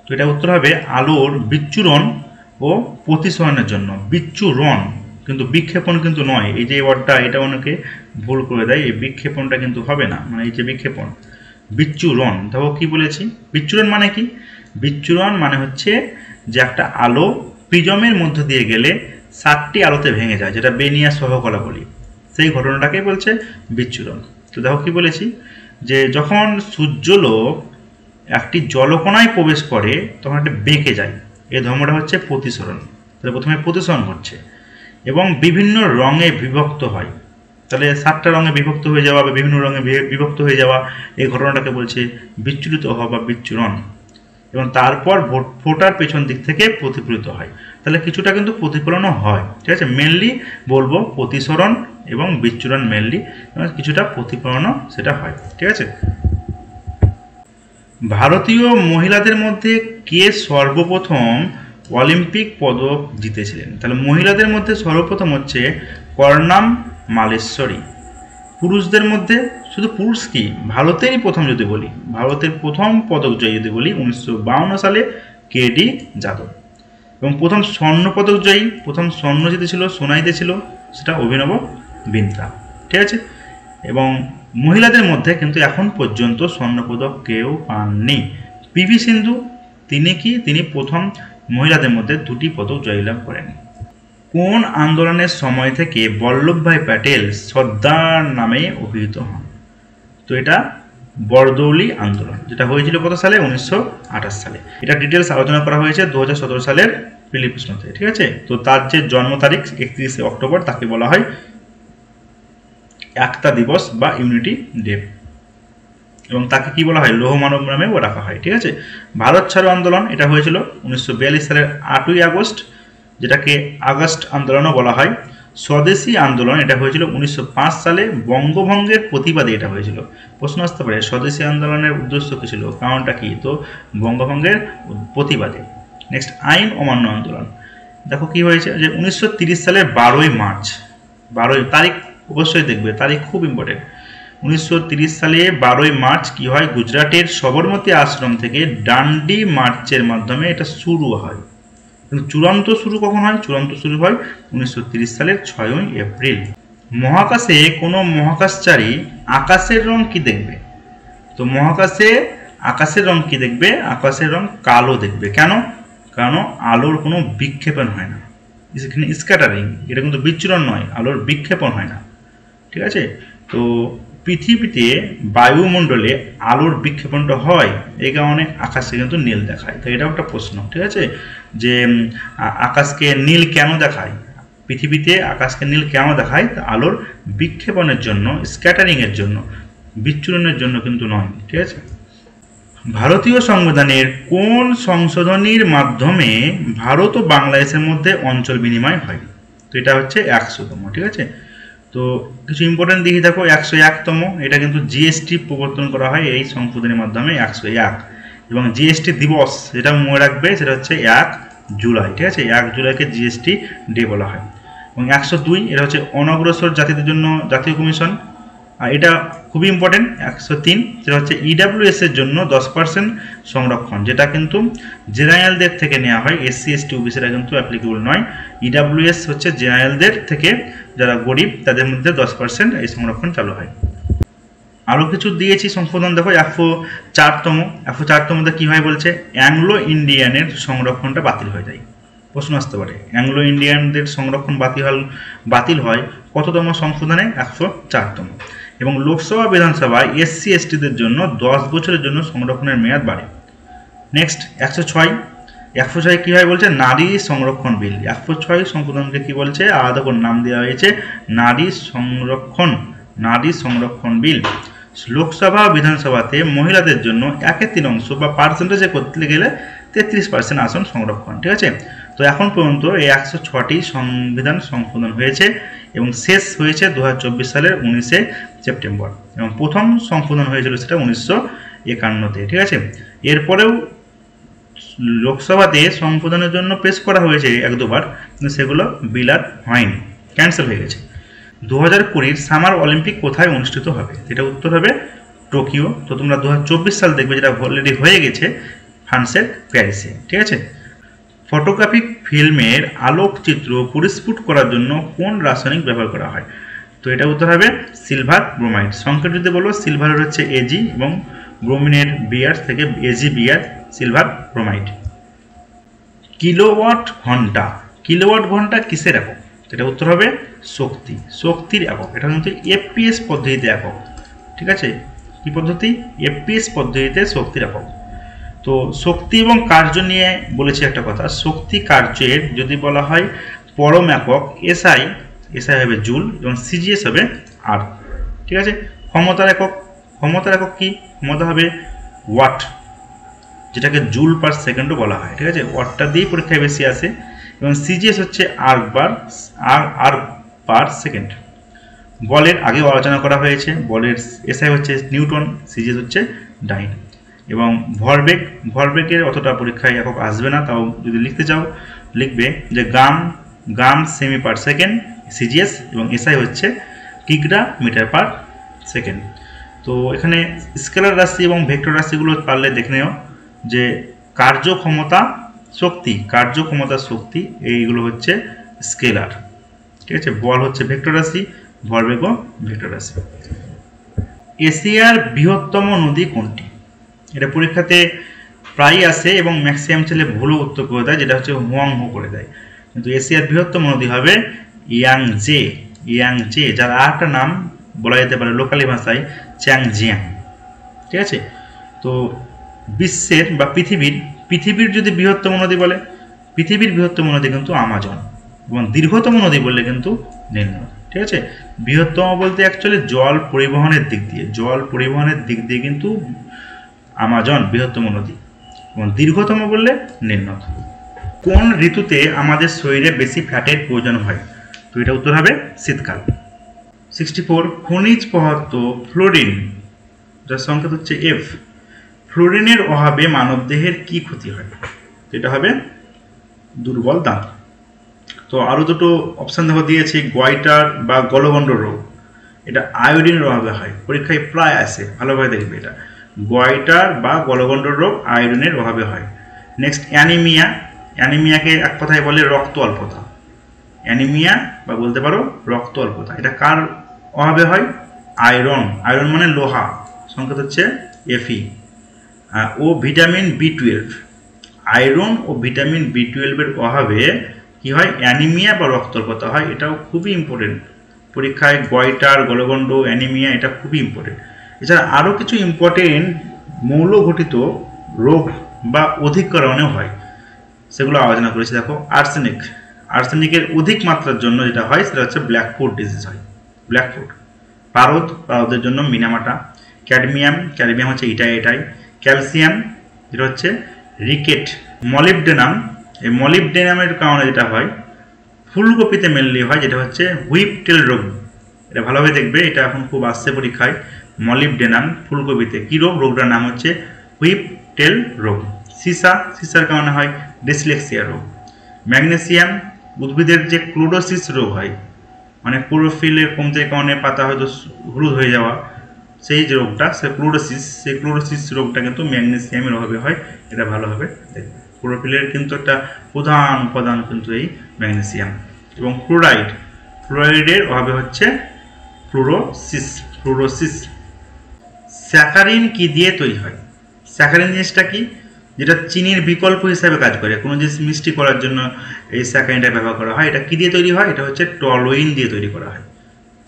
তো এটা উত্তর হবে আলোর বিচ্ছুরণ ও প্রতিসরণের জন্য। বিচ্ছুরণ, কিন্তু বিক্ষেপণ কিন্তু নয়। এই যে ওয়ার্ডটা, এটা অনেকে ভুল করে দেয়, এই বিক্ষেপণটা কিন্তু হবে না, মানে এই যে বিক্ষেপণ, বিচ্ছুরণ। দেখো কি বলেছি, বিচ্ছুরণ মানে কি? বিচ্ছুরণ মানে হচ্ছে যে একটা আলো প্রিজমের মধ্য দিয়ে গেলে 7টি আলোতে ভেঙে যায়, যেটা বেনিয়া সহকলা বলি, সেই ঘটনাটাকেই বলছে বিচ্ছুরণ। তো দেখো কি বলেছি, যে যখন সূর্যালোক একটি জলকণায় প্রবেশ করে তখন একটা বেঁকে যায়, এই ধর্মটা হচ্ছে প্রতিসরণ। তাহলে প্রথমে প্রতিসরণ হচ্ছে এবং বিভিন্ন রঙে বিভক্ত হয়, তাহলে 7টা রঙে বিভক্ত হয়ে যাওয়া বা বিভিন্ন রঙে বিভক্ত হয়ে যাওয়া, এই ঘটনাটাকে বলছে বিচ্ছুরিত হওয়া বা বিচ্ছুরণ। এবং তারপর ফোটার পেছন দিক থেকে প্রতিফলিত হয়, তাহলে কিছুটা কিন্তু প্রতিফলনও হয়, ঠিক আছে। মেনলি বলবো প্রতিসরণ এবং বিচ্ছুরণ মেনলি, এবং কিছুটা প্রতিফলনও সেটা হয়, ঠিক আছে। ভারতীয় মহিলাদের মধ্যে কে সর্বপ্রথম অলিম্পিক পদক জিতেছিলেন? তাহলে মহিলাদের মধ্যে সর্বপ্রথম হচ্ছে কর্ণাম মালেশ্বরী। পুরুষদের মধ্যে, শুধু পুরুষ কি, ভারতেরই প্রথম যদি বলি, ভারতের প্রথম পদক জয়ী যদি বলি 1952 সালে কেডি যাদব। এবং প্রথম স্বর্ণ পদক জয়ী, প্রথম স্বর্ণ জিতেছিল, সোনা জিতেছিল, সেটা অভিনব বিন্দ্রা, ঠিক আছে। এবং মহিলাদের মধ্যে কিন্তু এখন পর্যন্ত স্বর্ণপদক কেউ পাননি। পিভি সিন্ধু, তিনি প্রথম মহিলাদের মধ্যে 2টি পদক জয়লাভ করেন। কোন আন্দোলনের সময় থেকে বল্লভভাই প্যাটেল সর্দার নামে অভিহিত হন? তো এটা বরদৌলি আন্দোলন, যেটা হয়েছিল কত সালে? 1928 সালে। এটা ডিটেলস আলোচনা করা হয়েছে 2017 সালের প্রিলি প্রশ্নতে, ঠিক আছে। তো তার যে জন্ম তারিখ 31শে অক্টোবর, তাকে বলা হয় একতা দিবস বা ইউনিটি ডে, এবং তাকে কি বলা হয়? লৌহ মানব নামেও রাখা হয়, ঠিক আছে। ভারত ছাড়ো আন্দোলন, এটা হয়েছিল 1942 সালের 8ই আগস্ট, যেটাকে আগস্ট আন্দোলনও বলা হয়। স্বদেশী আন্দোলন, এটা হয়েছিল 1905 সালে, বঙ্গভঙ্গের প্রতিবাদে এটা হয়েছিল। প্রশ্ন আসতে পারে স্বদেশী আন্দোলনের উদ্দেশ্য কী ছিল, কারণটা কি? তো বঙ্গভঙ্গের প্রতিবাদে। নেক্সট, আইন অমান্য আন্দোলন, দেখো কি হয়েছে, যে 1930 সালের 12ই মার্চ, 12 তারিখ অবশ্যই দেখবে, তারিখ খুব ইম্পর্টেন্ট। 1930 সালে 12ই মার্চ কি হয়? গুজরাটের সবরমতী আশ্রম থেকে ডান্ডি মার্চের মাধ্যমে এটা শুরু হয়। কিন্তু চূড়ান্ত শুরু কখন হয়? চূড়ান্ত শুরু হয় 1930 সালের 6ই এপ্রিল। মহাকাশে কোনো মহাকাশচারী আকাশের রং কি দেখবে? তো মহাকাশে আকাশের রং কি দেখবে? আকাশের রং কালো দেখবে। কেন? কারণ আলোর কোনো বিক্ষেপণ হয় না, এখানে স্ক্যাটারিং, এটা কিন্তু বিচ্ছুরণ নয়, আলোর বিক্ষেপণ হয় না, ঠিক আছে। তো পৃথিবীতে বায়ুমণ্ডলে আলোর বিক্ষেপণটা হয়, এই কারণে আকাশে কিন্তু নীল দেখায়। তো এটাও একটা প্রশ্ন, ঠিক আছে, যে আকাশকে নীল কেন দেখায়? পৃথিবীতে আকাশকে নীল কেন দেখায়? আলোর বিক্ষেপণের জন্য, স্ক্যাটারিংয়ের জন্য, বিচ্ছুরণের জন্য কিন্তু নয়, ঠিক আছে। ভারতীয় সংবিধানের কোন সংশোধনীর মাধ্যমে ভারত ও বাংলাদেশের মধ্যে অঞ্চল বিনিময় হয়? তো এটা হচ্ছে 100তম, ঠিক আছে। তো কিছু ইম্পর্টেন্ট দিকে দেখো, 101তম, এটা কিন্তু জিএসটি প্রবর্তন করা হয় এই সংশোধনীর মাধ্যমে, 101। এবং জিএসটি দিবস, যেটা মনে রাখবে, সেটা হচ্ছে 1 জুলাই, ঠিক আছে। 1 জুলাইকে জিএসটি ডে বলা হয়। এবং 102, এটা হচ্ছে অনগ্রসর জাতিদের জন্য জাতীয় কমিশন, আর এটা খুবই ইম্পর্টেন্ট। 103, যেটা হচ্ছে ইডাব্লিউএস এর জন্য 10% সংরক্ষণ, যেটা কিন্তু জেনারেলদের থেকে নেওয়া হয়, এসসি এসটি ওবিসিরা কিন্তু অ্যাপ্লিকেবল নয়। ইডাব্লিউএস হচ্ছে জেনারেলদের থেকে, যারা গরিব তাদের মধ্যে 10% এই সংরক্ষণ চালু হয়। আরও কিছু দিয়েছি সংশোধন, দেখো 104তম, 104তমতে কী হয় বলছে, অ্যাংলো ইন্ডিয়ানের সংরক্ষণটা বাতিল হয়ে যায়। প্রশ্ন আসতে পারে, অ্যাংলো ইন্ডিয়ানদের সংরক্ষণ বাতিল হয় কততম সংশোধনে? 104তম। এবং লোকসভা বিধানসভায় এসসি এসটিদের জন্য 10 বছরের জন্য সংরক্ষণের মেয়াদ বাড়ে। নেক্সট 106 কী হয় বলছে, নারী সংরক্ষণ বিল। 106 সংশোধনকে কী বলছে, আলাদা করে নাম দেওয়া হয়েছে নারী সংরক্ষণ বিল। লোকসভা বিধানসভাতে মহিলাদের জন্য 1/3 বা পার্সেন্টেজে করতে গেলে 33% আসন সংরক্ষণ, ঠিক আছে। তো এখন পর্যন্ত এই 106টি সংবিধান সংশোধন হয়েছে এবং শেষ হয়েছে 2024 সালের 19শে সেপ্টেম্বর, এবং প্রথম সংশোধন হয়েছিল সেটা 1951-তে, ঠিক আছে। এরপরেও লোকসভাতে সংশোধনের জন্য পেশ করা হয়েছে 1-2 বার, কিন্তু সেগুলো বিল আর হয়নি, ক্যান্সেল হয়ে গেছে। 2020 সামার অলিম্পিক কোথায় অনুষ্ঠিত হবে? এটা উত্তর হবে টোকিও। তো তোমরা 2024 সাল দেখবে, যেটা অলরেডি হয়ে গেছে, ফ্রান্সের প্যারিসে, ঠিক আছে। ফটোগ্রাফিক ফিল্মের আলোকচিত্র পরিস্ফুট করার জন্য কোন রাসায়নিক ব্যবহার করা হয়? তো এটা উত্তর হবে সিলভার ব্রোমাইড। সংকেত যদি বলো, সিলভারের হচ্ছে Ag এবং ব্রোমিনের বিআর থেকে AgBr সিলভার ব্রোমাইড। কিলোওয়াট ঘন্টা কিসের একক? এটা উত্তর হবে শক্তির একক। এটা কিন্তু FPS পদ্ধতিতে একক। ঠিক আছে, কি পদ্ধতি? FPS পদ্ধতিতে শক্তির একক। তো শক্তি এবং কার্য নিয়ে বলেছি একটা কথা। শক্তি কার্যের যদি বলা হয় পরম একক SI হবে জুল এবং CGS হবে আর। ঠিক আছে, ক্ষমতার একক কি? ক্ষমতা হবে ওয়াট, যেটাকে জুল পার সেকেন্ডও বলা হয়। ঠিক আছে, ওয়াটটা দিয়েই পরীক্ষায় বেশি আসে। এবং CGS হচ্ছে আর পার সেকেন্ড। বলের আগেও আলোচনা করা হয়েছে। বলের SI হচ্ছে নিউটন, CGS হচ্ছে ডাইন। এবং ভরবেগের অতটা পরীক্ষায় একক আসবে না, তাও যদি লিখতে চাও লিখবে যে গ্রাম সেমি পার সেকেন্ড CGS, এবং SI হচ্ছে কিগ্রা মিটার পার সেকেন্ড। তো এখানে স্কেলার রাশি এবং ভেক্টর রাশিগুলো পারলে দেখে নেও যে কার্যক্ষমতা শক্তি এইগুলো হচ্ছে স্কেলার। ঠিক আছে, বল হচ্ছে ভেক্টর রাশি, ভরবেগও ভেক্টর রাশি। এশিয়ার বৃহত্তম নদী কোনটি? এটা পরীক্ষাতে প্রায়ই আসে এবং ম্যাক্সিমাম ছেলে ভুলও উত্তর করে দেয়, যেটা হচ্ছে হুয়াংহো করে দেয়। কিন্তু এশিয়ার বৃহত্তম নদী হবে ইয়াংজে, যার আরেকটা নাম বলা যেতে পারে লোকালি ভাষায় চ্যাংজিয়াং। ঠিক আছে, তো বিশ্বের বা পৃথিবীর যদি বৃহত্তম নদী বলে, পৃথিবীর বৃহত্তম নদী কিন্তু আমাজন, এবং দীর্ঘতম নদী বললে কিন্তু নীল নদ। ঠিক আছে, বৃহত্তম বলতে অ্যাকচুয়ালি জল পরিবহনের দিক দিয়ে কিন্তু আমাজন বৃহত্তম নদী, এবং দীর্ঘতম বললে নীল নদ। কোন ঋতুতে আমাদের শরীরে বেশি ফ্যাটের প্রয়োজন হয়? তো এটা উত্তর হবে শীতকাল। 64 খনিজ পদার্থ ফ্লোরিন, যার সংকেত হচ্ছে F। ফ্লোরিনের অভাবে মানবদেহের কি ক্ষতি হয়? এটা হবে দুর্বল দাঁত। তো আরো দুটো অপশন দেখো দিয়েছি, গয়টার বা গলগণ্ড রোগ, এটা আয়োডিনের অভাবে হয়, পরীক্ষায় প্রায় আসে, ভালোভাবে দেখবে। এটা গয়টার বা গলগণ্ড রোগ আয়োডিনের অভাবে হয়। নেক্সট অ্যানিমিয়াকে এক কথায় বলে রক্ত অল্পতা। অ্যানিমিয়া বা বলতে পারো রক্ত অল্পতা, এটা কার অভাবে হয়? আয়রন মানে লোহা, সংকেত হচ্ছে Fe। ও ভিটামিন B12, আয়রন ও ভিটামিন B12 এর অভাবে কি হয়? অ্যানিমিয়া বা রক্ত অল্পতা হয়। এটাও খুবই ইম্পর্টেন্ট পরীক্ষায়, গয়টার, গলগণ্ড, অ্যানিমিয়া, এটা খুবই ইম্পর্টেন্ট। এছাড়া আরও কিছু ইম্পর্টেন্ট মৌল ঘটিত রোগ বা অধিক কারণেও হয়, সেগুলো আলোচনা করেছি। দেখো আর্সেনিকের অধিক মাত্রার জন্য যেটা হয় সেটা হচ্ছে ব্ল্যাকফুট ডিজিজ হয়। পারদের জন্য মিনামাটা। ক্যাডমিয়াম হচ্ছে এটাই। ক্যালসিয়াম যেটা হচ্ছে রিকেট। এই মলিবডেনামের কারণে যেটা হয় ফুলকপিতে মেনলি হয়, যেটা হচ্ছে হুইপটেল রোগ। এটা ভালোভাবে দেখবে, এটা এখন খুব আসছে পরীক্ষায়। মলিবডেনাম ফুলকপিতে কি রোগ? রোগটার নাম হচ্ছে হুইপটেল রোগ। সিসার কারণে হয় ডিসলেক্সিয়া রোগ। ম্যাগনেসিয়াম উদ্ভিদের যে ক্লোরোসিস রোগ হয়, মানে ক্লোরোফিলের কমতির কারণে পাতা হয়তো হলুদ হয়ে যাওয়া, সেই যে রোগটা সেই ক্লোরোসিস রোগটা কিন্তু ম্যাগনেসিয়ামের অভাবে হয়। এটা ভালোভাবে দেখবে। ক্লোরোফিলের কিন্তু একটা প্রধান উপাদান কিন্তু এই ম্যাগনেসিয়াম। এবং ফ্লোরাইডের অভাবে হচ্ছে ফ্লোরোসিস। স্যাকারিন কি দিয়ে তৈরি হয়? স্যাকারিন জিনিসটা কি? যেটা চিনির বিকল্প হিসাবে কাজ করে, কোনো জিনিস মিষ্টি করার জন্য এই স্যাকারিনটা ব্যবহার করা হয়। এটা কি দিয়ে তৈরি হয়? এটা হচ্ছে টলুইন দিয়ে তৈরি করা হয়।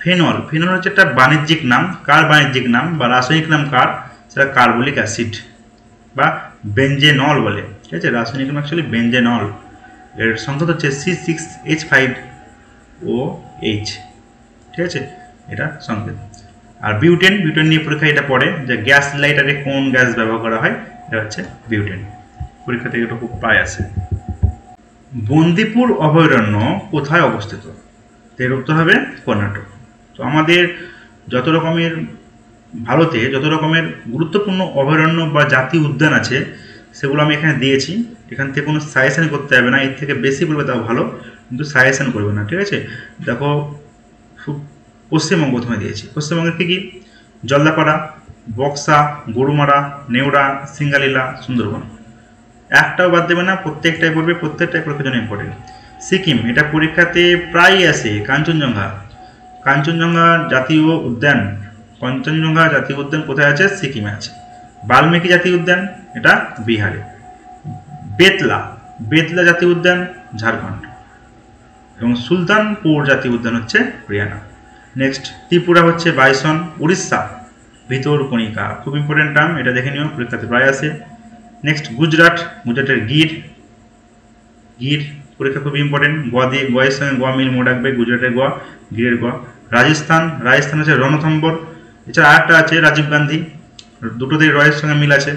ফেনল হচ্ছে একটা বাণিজ্যিক নাম। কার বাণিজ্যিক নাম বা রাসায়নিক নাম কার? সেটা কার্বলিক অ্যাসিড বা বেনজেনল বলে। ঠিক আছে, রাসায়নিক নাম অ্যাকচুয়ালি বেনজেনল। এর সংকেত হচ্ছে C6H5OH। ঠিক আছে, এটা সংকেত। আর বিউটেন নিয়ে পরীক্ষায় এটা পড়ে যে গ্যাস লাইটারে কোন গ্যাস ব্যবহার করা হয়? এটা হচ্ছে বিউটেন। পরীক্ষা থেকে এটা খুব প্রায় আসে। বন্দিপুর অভয়ারণ্য কোথায় অবস্থিত? এর উত্তর হবে কর্ণাটক। তো আমাদের ভারতে যত রকমের গুরুত্বপূর্ণ অভয়ারণ্য বা জাতীয় উদ্যান আছে সেগুলো আমি এখানে দিয়েছি। এখান থেকে কোনো সাজেশন করতে হবে না, এর থেকে বেশি বলবে তাও ভালো, কিন্তু সাজেশন করবে না। ঠিক আছে, দেখো পশ্চিমবঙ্গ প্রথমে দিয়েছি। পশ্চিমবঙ্গের কি? জলদাপাড়া, বক্সা, গরুমারা, নেওড়া, সিঙ্গালীলা, সুন্দরবন। একটাও বাদ দেবে না, প্রত্যেকটাই পড়বে, প্রত্যেকটাই পরীক্ষার জন্য ইম্পর্টেন্ট। সিকিম, এটা পরীক্ষাতে প্রায়ই আসে। কাঞ্চনজঙ্ঘা জাতীয় উদ্যান কোথায় আছে? সিকিমে আছে। বাল্মীকি জাতীয় উদ্যান এটা বিহারে। বেতলা, বেতলা জাতীয় উদ্যান ঝাড়খণ্ড। এবং সুলতানপুর জাতীয় উদ্যান হচ্ছে হরিয়ানা। নেক্সট ত্রিপুরা হচ্ছে বাইসন। উড়িষ্যা ভিতরকণিকা, খুব ইম্পর্টেন্ট টার্ম, এটা দেখে নিও, পরীক্ষাতে প্রায় আসে। নেক্সট গুজরাট, গুজরাটের গির, গির পরীক্ষা খুবই ইম্পর্টেন্ট, গোয়া দিয়ে, গোয়ের সঙ্গে গোয়া মিল মনে রাখবে, গুজরাটের গোয়া, গিরের গোয়া। রাজস্থান, রাজস্থান হচ্ছে রণথম্বর। এছাড়া আরেকটা আছে রাজীব গান্ধী, দুটোতেই রয়ের সঙ্গে মিল আছে,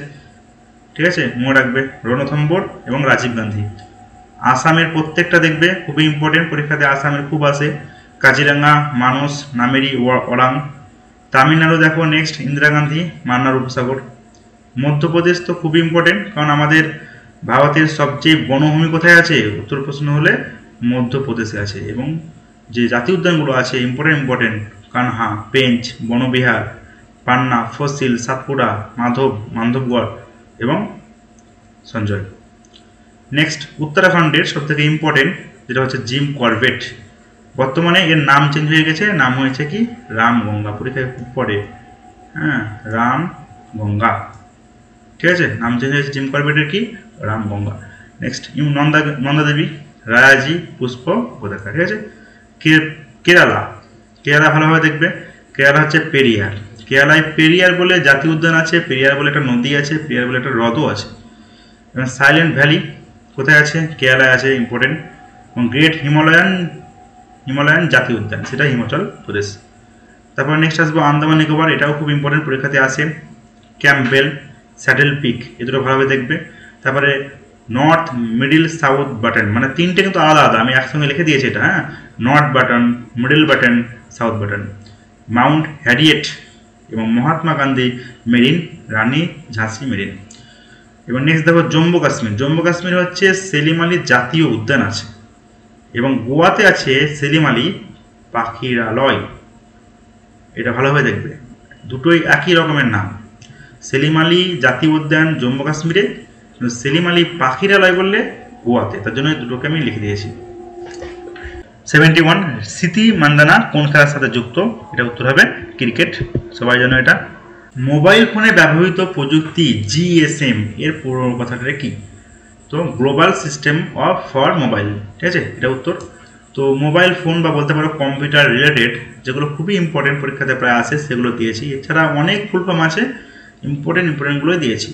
ঠিক আছে, মনে রাখবে রণথম্বর এবং রাজীব গান্ধী। আসামের প্রত্যেকটা দেখবে খুবই ইম্পর্টেন্ট, পরীক্ষাতে আসামের খুব আসে, কাজিরাঙ্গা, মানস, নামেরি, ওরাং। তামিলনাড়ু দেখো নেক্সট ইন্দিরা গান্ধী, মান্নার উপসাগর। মধ্যপ্রদেশ তো খুবই ইম্পর্টেন্ট, কারণ আমাদের ভারতের সবচেয়ে বনভূমি কোথায় আছে, উত্তর প্রশ্ন হলে মধ্যপ্রদেশে আছে। এবং যে জাতীয় উদ্যানগুলো আছে ইম্পর্টেন্ট, কানহা, পেঞ্চ, বনবিহার, পান্না, ফসিল, সাতপুরা, মাধবগড় এবং সঞ্জয়। নেক্সট উত্তরাখণ্ডের সব থেকে ইম্পর্টেন্ট যেটা হচ্ছে জিম করবেট, বর্তমানে এর নাম চেঞ্জ হয়ে গেছে, নাম হয়েছে কি রামগঙ্গা, পরীক্ষায় পড়ে, হ্যাঁ রামগঙ্গা, ঠিক আছে, নাম চেঞ্জ হয়েছে জিম করবেটের কি রামগঙ্গা। নেক্সট নন্দা দেবী, রায়াজি, পুষ্প গোদাকা, ঠিক আছে। কেরালা, কেরালা ভালোভাবে দেখবে, কেরালা হচ্ছে পেরিয়ার, কেরালায় পেরিয়ার বলে জাতীয় উদ্যান আছে, পেরিয়ার বলে একটা নদী আছে, পেরিয়ার বলে একটা হ্রদও আছে। এবং সাইলেন্ট ভ্যালি কোথায় আছে, কেরালায় আছে, ইম্পর্টেন্ট। এবং গ্রেট হিমালয়ান জাতীয় উদ্যান, সেটা হিমাচল প্রদেশ। তারপর নেক্সট আসবো আন্দামান নিকোবর, এটাও খুব ইম্পর্টেন্ট, পরীক্ষাতে আসে। ক্যাম্পবেল, স্যাডেল পিক, এ দুটো ভালোভাবে দেখবে। তারপরে নর্থ, মিডিল, সাউথ বাটন, মানে তিনটে কিন্তু আলাদা আলাদা, আমি একসঙ্গে লিখে দিয়েছি এটা, হ্যাঁ, north button, middle button, south button. Mount Harriet এবং মহাত্মা গান্ধী মেরিন, রানী ঝাঁসি মেরিন। এবং নেক্সট দেখো জম্মু কাশ্মীর, জম্মু কাশ্মীর হচ্ছে সেলিম আলী জাতীয় উদ্যান আছে, এবং গোয়াতে আছে সেলিম আলী পাখিরালয়, এটা ভালোভাবে দেখবে, দুটোই একই রকমের নাম, সেলিম আলী জাতীয় উদ্যান জম্মু কাশ্মীরে, সেলিম আলী পাখিরালয় বললে গোয়াতে, তার জন্য দুটোকে আমি লিখে দিয়েছি। 71 স্মৃতি মান্দানা কোন খেলার সাথে যুক্ত, এটা উত্তর হবে ক্রিকেট, সবাই জানো এটা। মোবাইল ফোনে ব্যবহৃত প্রযুক্তি জিএসএম এর পুরো কথাটা কি, তো global system of for mobile, ঠিক আছে, এটা উত্তর। তো মোবাইল ফোন বা বলতে পারো কম্পিউটার রিলেটেড যেগুলো খুবই ইম্পর্টেন্ট, পরীক্ষাতে প্রায় আসে, সেগুলো দিয়েছি। এছাড়া অনেক ফুল ফর্ম আছে, ইম্পর্টেন্টগুলোই দিয়েছি।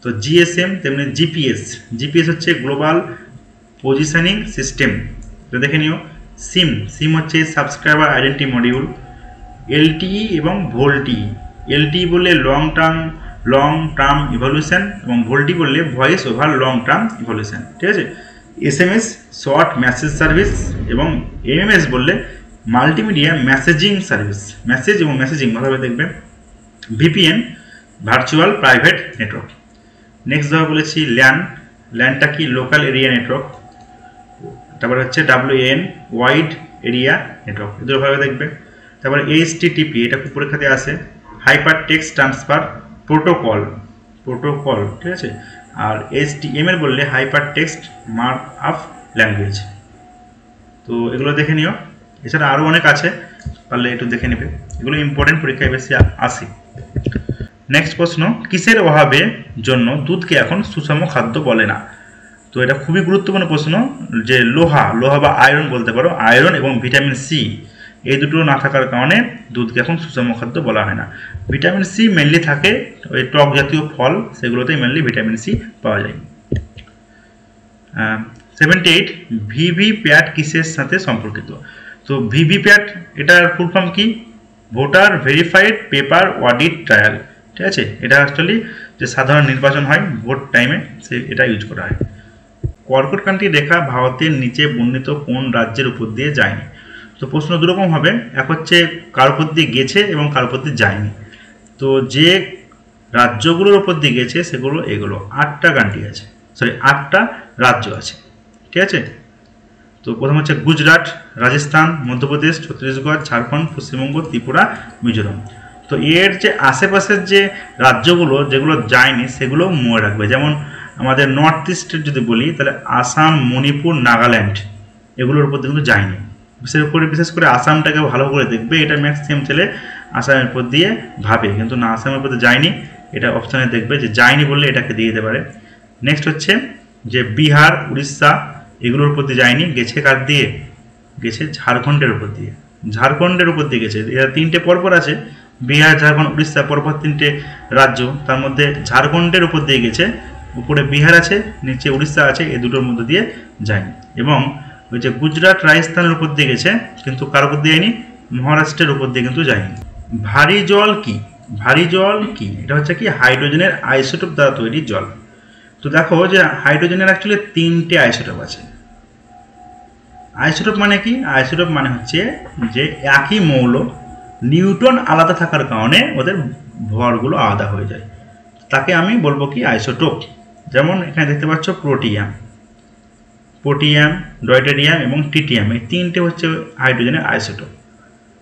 তো জিএসএম তেমনি জিপিএস, জিপিএস হচ্ছে গ্লোবাল পজিশনিং সিস্টেম, তো দেখে নিও। সিম হচ্ছে সাবস্ক্রাইবার আইডেন্টি মডিউল। এলটিই এবং ভোল্টি, এলটিই বললে লং টার্ম ইভলিউশন, এবং ভোল্টি বললে voice over long term evolution, ঠিক আছে। এসএমএস শর্ট মেসেজ সার্ভিস, এবং এমএমএস বললে মাল্টিমিডিয়া মেসেজিং সার্ভিস, মেসেজ এবং মেসেজিং ভালোভাবে দেখবে। VPN virtual private network. Next ধর বলেছি ল্যানটা কি লোকাল এরিয়া নেটওয়ার্ক। তারপরে হচ্ছে WAN ওয়াইড এরিয়া নেটওয়ার্ক, এগুলো ভালোভাবে দেখবে। তারপরে HTTP, এটা খুব পরীক্ষাতে আসে, হাইপার টেক্সট ট্রান্সফার প্রোটোকল, ঠিক আছে। আর HTML বললে hyper text mark up language, তো এগুলো দেখে নিও। এছাড়া আরও অনেক আছে, পারলে একটু দেখে নেবে, এগুলো ইম্পর্টেন্ট, পরীক্ষায় বেশি আসে। নেক্সট প্রশ্ন, কিসের অভাবে জন্য দুধকে এখন সুষম খাদ্য বলে না, তো এটা খুবই গুরুত্বপূর্ণ প্রশ্ন, যে লোহা বা আয়রন বলতে পারো, আয়রন এবং ভিটামিন সি এই দুটো না থাকার কারণে দুধকে এখন সুষম খাদ্য বলা হয় না। ভিটামিন সি মেনলি থাকে ওই টক জাতীয় ফল, সেগুলোতেই মেনলি ভিটামিন সি পাওয়া যায়। 78 ভিভিপ্যাট কিসের সাথে সম্পর্কিত, তো ভিভিপ্যাট এটার ফুল ফর্ম কি, voter verified paper audit trial, ঠিক আছে। এটা অ্যাকচুয়ালি যে সাধারণ নির্বাচন হয় ভোট টাইমে, এটা ইউজ করা হয়। কর্কটক্রান্তি রেখা ভারতের নিচে বর্ণিত কোন রাজ্যের উপর দিয়ে যায়নি, তো প্রশ্ন দুরকম হবে, এক হচ্ছে কার উপর দিয়ে গেছে এবং কার উপর দিয়ে যায়নি। তো যে রাজ্যগুলোর উপর দিয়ে গেছে সেগুলো এগুলো 8টা কান্ট্রি আছে, 8টা রাজ্য আছে, ঠিক আছে। তো প্রথম হচ্ছে গুজরাট, রাজস্থান, মধ্যপ্রদেশ, ছত্তিশগড়, ঝাড়খণ্ড, পশ্চিমবঙ্গ, ত্রিপুরা, মিজোরাম। তো এর যে আশেপাশের যে রাজ্যগুলো যেগুলো যায়নি সেগুলো মনে রাখবে, যেমন আমাদের নর্থ ইস্টের যদি বলি তাহলে আসাম, মণিপুর, নাগাল্যান্ড এগুলোর উপর কিন্তু যায়নি। বিশেষ করে আসামটাকে ভালো করে দেখবে, এটা ম্যাক্সিমাম ছেলে আসামের উপর দিয়ে ভাবে, কিন্তু না, আসামের উপর যায়নি, এটা অপশানে দেখবে যে যায়নি বললে এটাকে দিয়ে দিতে পারে। নেক্সট হচ্ছে যে বিহার, উড়িষ্যা এগুলোর উপর দিয়ে যায়নি, গেছে কার দিয়ে? গেছে ঝাড়খণ্ডের উপর দিয়ে। ঝাড়খণ্ডের উপর দিয়ে গেছে। এরা তিনটে পরপর আছে, বিহার, ঝাড়খণ্ড, উড়িষ্যা পরপর তিনটে রাজ্য, তার মধ্যে ঝাড়খণ্ডের উপর দিয়ে গেছে, উপরে বিহার আছে, নিচে উড়িষ্যা আছে, এই দুটোর মধ্যে দিয়ে যায়নি। এবং ওই যে গুজরাট, রাজস্থানের উপর দিয়ে গেছে, কিন্তু কার উপর দিয়ে যায়নি? মহারাষ্ট্রের উপর দিয়ে কিন্তু যায়নি। ভারী জল কি? ভারী জল কি? এটা হচ্ছে কি হাইড্রোজেনের আইসোটোপ দ্বারা তৈরি জল। তো দেখো যে হাইড্রোজেনের অ্যাকচুয়ালি তিনটে আইসোটোপ আছে। আইসোটোপ মানে কি? আইসোটোপ মানে হচ্ছে যে একই মৌল নিউট্রন আলাদা থাকার কারণে ওদের ভরগুলো আলাদা হয়ে যায়, তাকে আমি বলবো কি আইসোটোপ। যেমন এখানে দেখতে পাচ্ছ প্রোটিয়াম, পোটিয়াম, ডয়টেরিয়াম এবং ট্রিটিয়াম, এই তিনটে হচ্ছে হাইড্রোজেনের আইসোটোপ।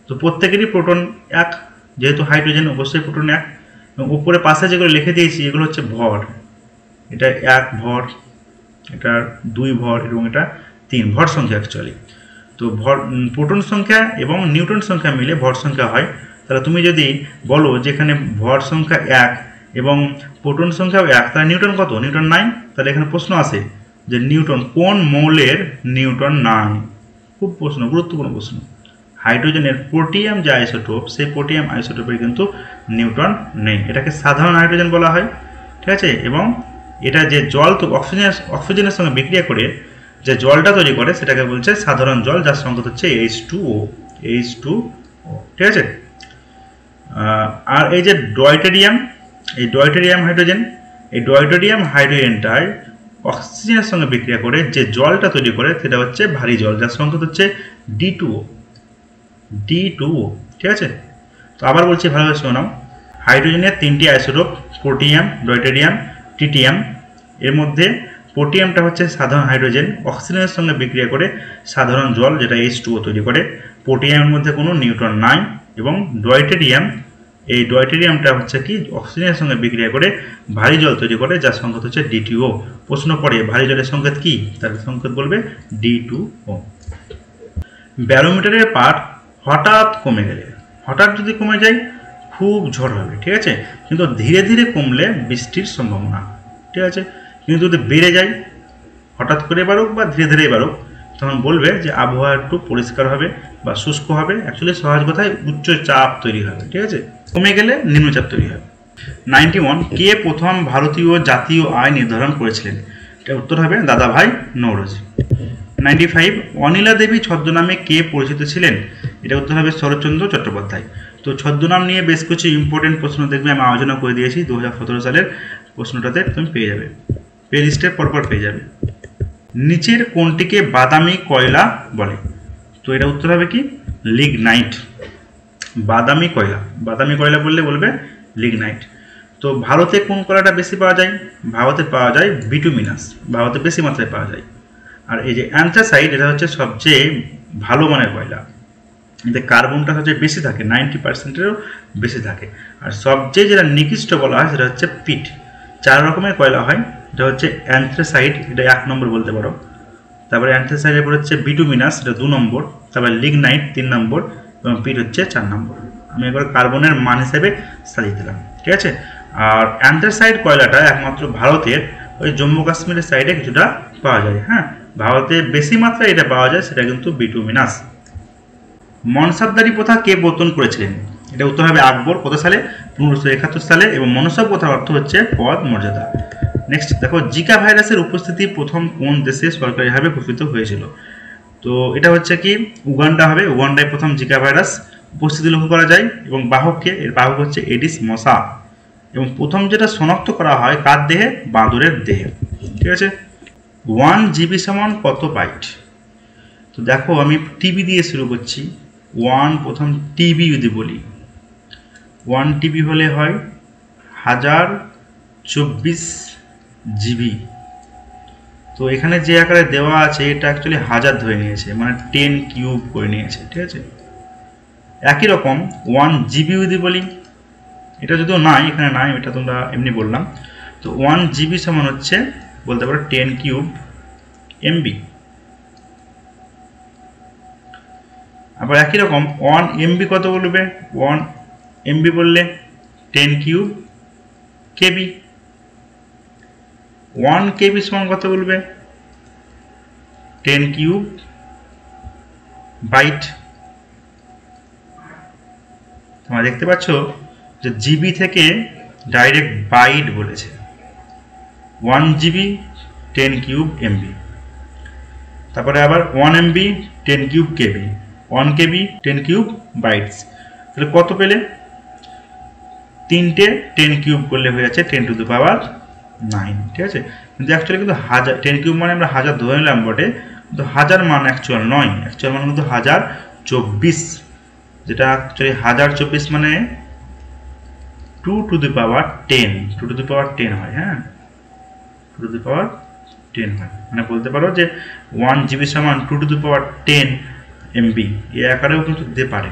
তো প্রত্যেকেরই প্রোটন এক, যেহেতু হাইড্রোজেন অবশ্যই প্রোটন এক। এবং উপরে পাশে যেগুলো লিখে দিয়েছি এগুলো হচ্ছে ভর, এটা 1 ভর, এটা 2 ভর এবং এটা 3 ভর সংখ্যা অ্যাকচুয়ালি। তো ভর প্রোটন সংখ্যা এবং নিউট্রন সংখ্যা মিলে ভর সংখ্যা হয়। তাহলে তুমি যদি বলো যেখানে ভর সংখ্যা 1 এবং প্রোটন সংখ্যাও 1, তাহলে নিউটন কত? নিউটন 9। তাহলে এখানে প্রশ্ন আসে যে নিউটন কোন মৌলের নিউটন 9? খুব প্রশ্ন, গুরুত্বপূর্ণ প্রশ্ন। হাইড্রোজেনের প্রোটিয়াম যে আইসোটোপ, সেই প্রোটিয়াম আইসোটোপের কিন্তু নিউটন নেই, এটাকে সাধারণ হাইড্রোজেন বলা হয়, ঠিক আছে। এবং এটা যে জল তো অক্সিজেনের সঙ্গে বিক্রিয়া করে যে জলটা তৈরি করে সেটাকে বলছে সাধারণ জল, যার সংকেত হচ্ছে H2O, ঠিক আছে। আর এই যে ডয়টেরিয়াম, এই ডয়টেরিয়াম হাইড্রোজেন, এই ডয়টেরিয়াম হাইড্রোজেনটাই অক্সিজেনের সঙ্গে বিক্রিয়া করে যে জলটা তৈরি করে সেটা হচ্ছে ভারী জল, যার সংকেত হচ্ছে D2O, ঠিক আছে। তো আবার বলছি, ভালোভাবে শোনাও। হাইড্রোজেনের তিনটি আইসোটোপ, প্রোটিয়াম, ডয়টেরিয়াম, ট্রিটিয়াম। এর মধ্যে প্রোটিয়ামটা হচ্ছে সাধারণ হাইড্রোজেন, অক্সিজেনের সঙ্গে বিক্রিয়া করে সাধারণ জল যেটা H2O তৈরি করে। প্রোটিয়ামের মধ্যে কোনো নিউট্রন নাই। এবং ডয়টেরিয়াম, এই ডয়টেরিয়ামটা হচ্ছে কি অক্সিজেনের সঙ্গে বিক্রিয়া করে ভারী জল তৈরি করে, যার সংকেত হচ্ছে D2O। প্রশ্ন পড়ে ভারী জলের সংকেত কি? তার সংকেত বলবে D2O। ব্যারোমিটারের পাঠ হঠাৎ কমে গেলে, হঠাৎ যদি কমে যায় খুব ঝড় হবে, ঠিক আছে। কিন্তু ধীরে ধীরে কমলে বৃষ্টির সম্ভাবনা, ঠিক আছে। কিন্তু যদি বেড়ে যায়, হঠাৎ করে বাড়ুক বা ধীরে ধীরে বাড়ুক, তখন বলবে যে আবহাওয়া একটু পরিষ্কার হবে বা শুষ্ক হবে। অ্যাকচুয়ালি সহজ কথায় উচ্চ চাপ তৈরি হবে, ঠিক আছে। কমে গেলে নিম্নচাপ তৈরি হবে। 91, কে প্রথম ভারতীয় জাতীয় আয় নির্ধারণ করেছিলেন? এটা উত্তর হবে দাদাভাই নওরোজি। 95, অনিলা দেবী ছদ্মনামে কে পরিচিত ছিলেন? এটা উত্তর হবে শরৎচন্দ্র চট্টোপাধ্যায়। তো ছদ্মনাম নিয়ে বেশ কিছু ইম্পর্টেন্ট প্রশ্ন দেখবে, আমি আলোচনা করে দিয়েছি 2017 সালের প্রশ্নটাতে তুমি পেয়ে যাবে, প্লে লিস্টের পরপর পেয়ে যাবে। নিচের কোনটিকে বাদামি কয়লা বলে? তো এটা উত্তর হবে কি লিগনাইট। বাদামি কয়লা, বাদামি কয়লা বললে বলবে লিগনাইট। তো ভারতে কোন কয়লাটা বেশি পাওয়া যায়? ভারতে পাওয়া যায় বিটুমিনাস, ভারতে বেশি মাত্রায় পাওয়া যায়। আর এই যে অ্যান্থ্রাসাইট, এটা হচ্ছে সবচেয়ে ভালো মানের কয়লা, এতে কার্বনটা হচ্ছে বেশি থাকে, 90%-এরও বেশি থাকে। আর সবচেয়ে যেটা নিকৃষ্ট বলা হয় সেটা হচ্ছে পিট। 4 রকমের কয়লা হয়, এটা হচ্ছে অ্যান্থ্রাসাইট, এটা 1 নম্বর বলতে পারো। তারপরে অ্যান্থ্রাসাইটের পর হচ্ছে বিটুমিনাস, এটা 2 নম্বর। তারপরে লিগনাইট 3 নম্বর এবং পিট হচ্ছে 4 নম্বর। আমি একবার কার্বনের মান হিসেবে সাজিয়ে দিলাম, ঠিক আছে। আর অ্যান্থ্রাসাইট কয়লাটা একমাত্র ভারতের ওই জম্মু কাশ্মীরের সাইডে কিছুটা পাওয়া যায়। হ্যাঁ, ভারতে বেশি মাত্রায় এটা পাওয়া যায়, সেটা কিন্তু বিটুমিনাস। মনসাবদারি প্রথা কে প্রবর্তন করেছিলেন? এটা উত্তর হবে আকবর। কত সালে? 1571 সালে। এবং মনসব প্রথার অর্থ হচ্ছে পদ মর্যাদা। নেক্সট দেখো, জিকা ভাইরাসের উপস্থিতি প্রথম কোন দেশে সরকারিভাবে ঘোষিত হয়েছিল? তো এটা হচ্ছে কি উগান্ডা হবে। উগান্ডায় প্রথম জিকা ভাইরাস উপস্থিতি লক্ষ্য করা যায়। এবং বাহককে, এর বাহক হচ্ছে এডিস মশা। এবং প্রথম যেটা শনাক্ত করা হয় কার দেহে? বাঁদরের দেহে, ঠিক আছে। 1 GB সমান কত বাইট? তো দেখো আমি টিবি দিয়ে শুরু করছি। 1 প্রথম টিবি যদি বলি, 1 টিবি হলে হয় 1024 GB। তো এখানে যে আকারে দেওয়া আছে এটা অ্যাকচুয়ালি 1000 ধরে নিয়েছে, মানে 10 কিউব করে নিয়েছে, ঠিক আছে। একই রকম 1 GB যদি বলি, এটা যদিও নাই, এখানে নাই, এটা তোমরা এমনি বললাম। তো 1 GB সমান হচ্ছে বলতে পারো 10 কিউব MB। আবার একই রকম 1 MB কত বলবে? 1 MB বললে 10 কিউব কেবি। 1 কেবি সমান কত বলবে? 10 কিউব বাইট। তোমরা দেখতে পাচ্ছ যে জিবি থেকে ডাইরেক্ট বাইট বলেছে। 1 জিবি 10 কিউব এমবি। তারপরে আবার 1 এমবি 10 কিউব কেবি, 1 কেবি 10 কিউব বাইটস। তাহলে কত পেলে? 3টে 10 কিউব করলে হয়ে যাচ্ছে 10 টু দি পাওয়ার 9। ঠিক আছে, কিন্তু অ্যাকচুয়ালি কিন্তু 1000 কিউব মানে আমরা 1000 ধরে নিলাম বটে, কিন্তু 1000 মান অ্যাকচুয়াল নয়। অ্যাকচুয়াল মান কিন্তু 1024, যেটা অ্যাকচুয়ালি 1024 মানে 2 to the power 10, 2 to the পাওয়ার 10 হয়। হ্যাঁ, 2 টু দি পাওয়ার 10 হয়। মানে বলতে পারো যে 1 জিবি সমান 2 টু দি পাওয়ার 10 এমবি, এই আকারেও কিন্তু দিতে পারে।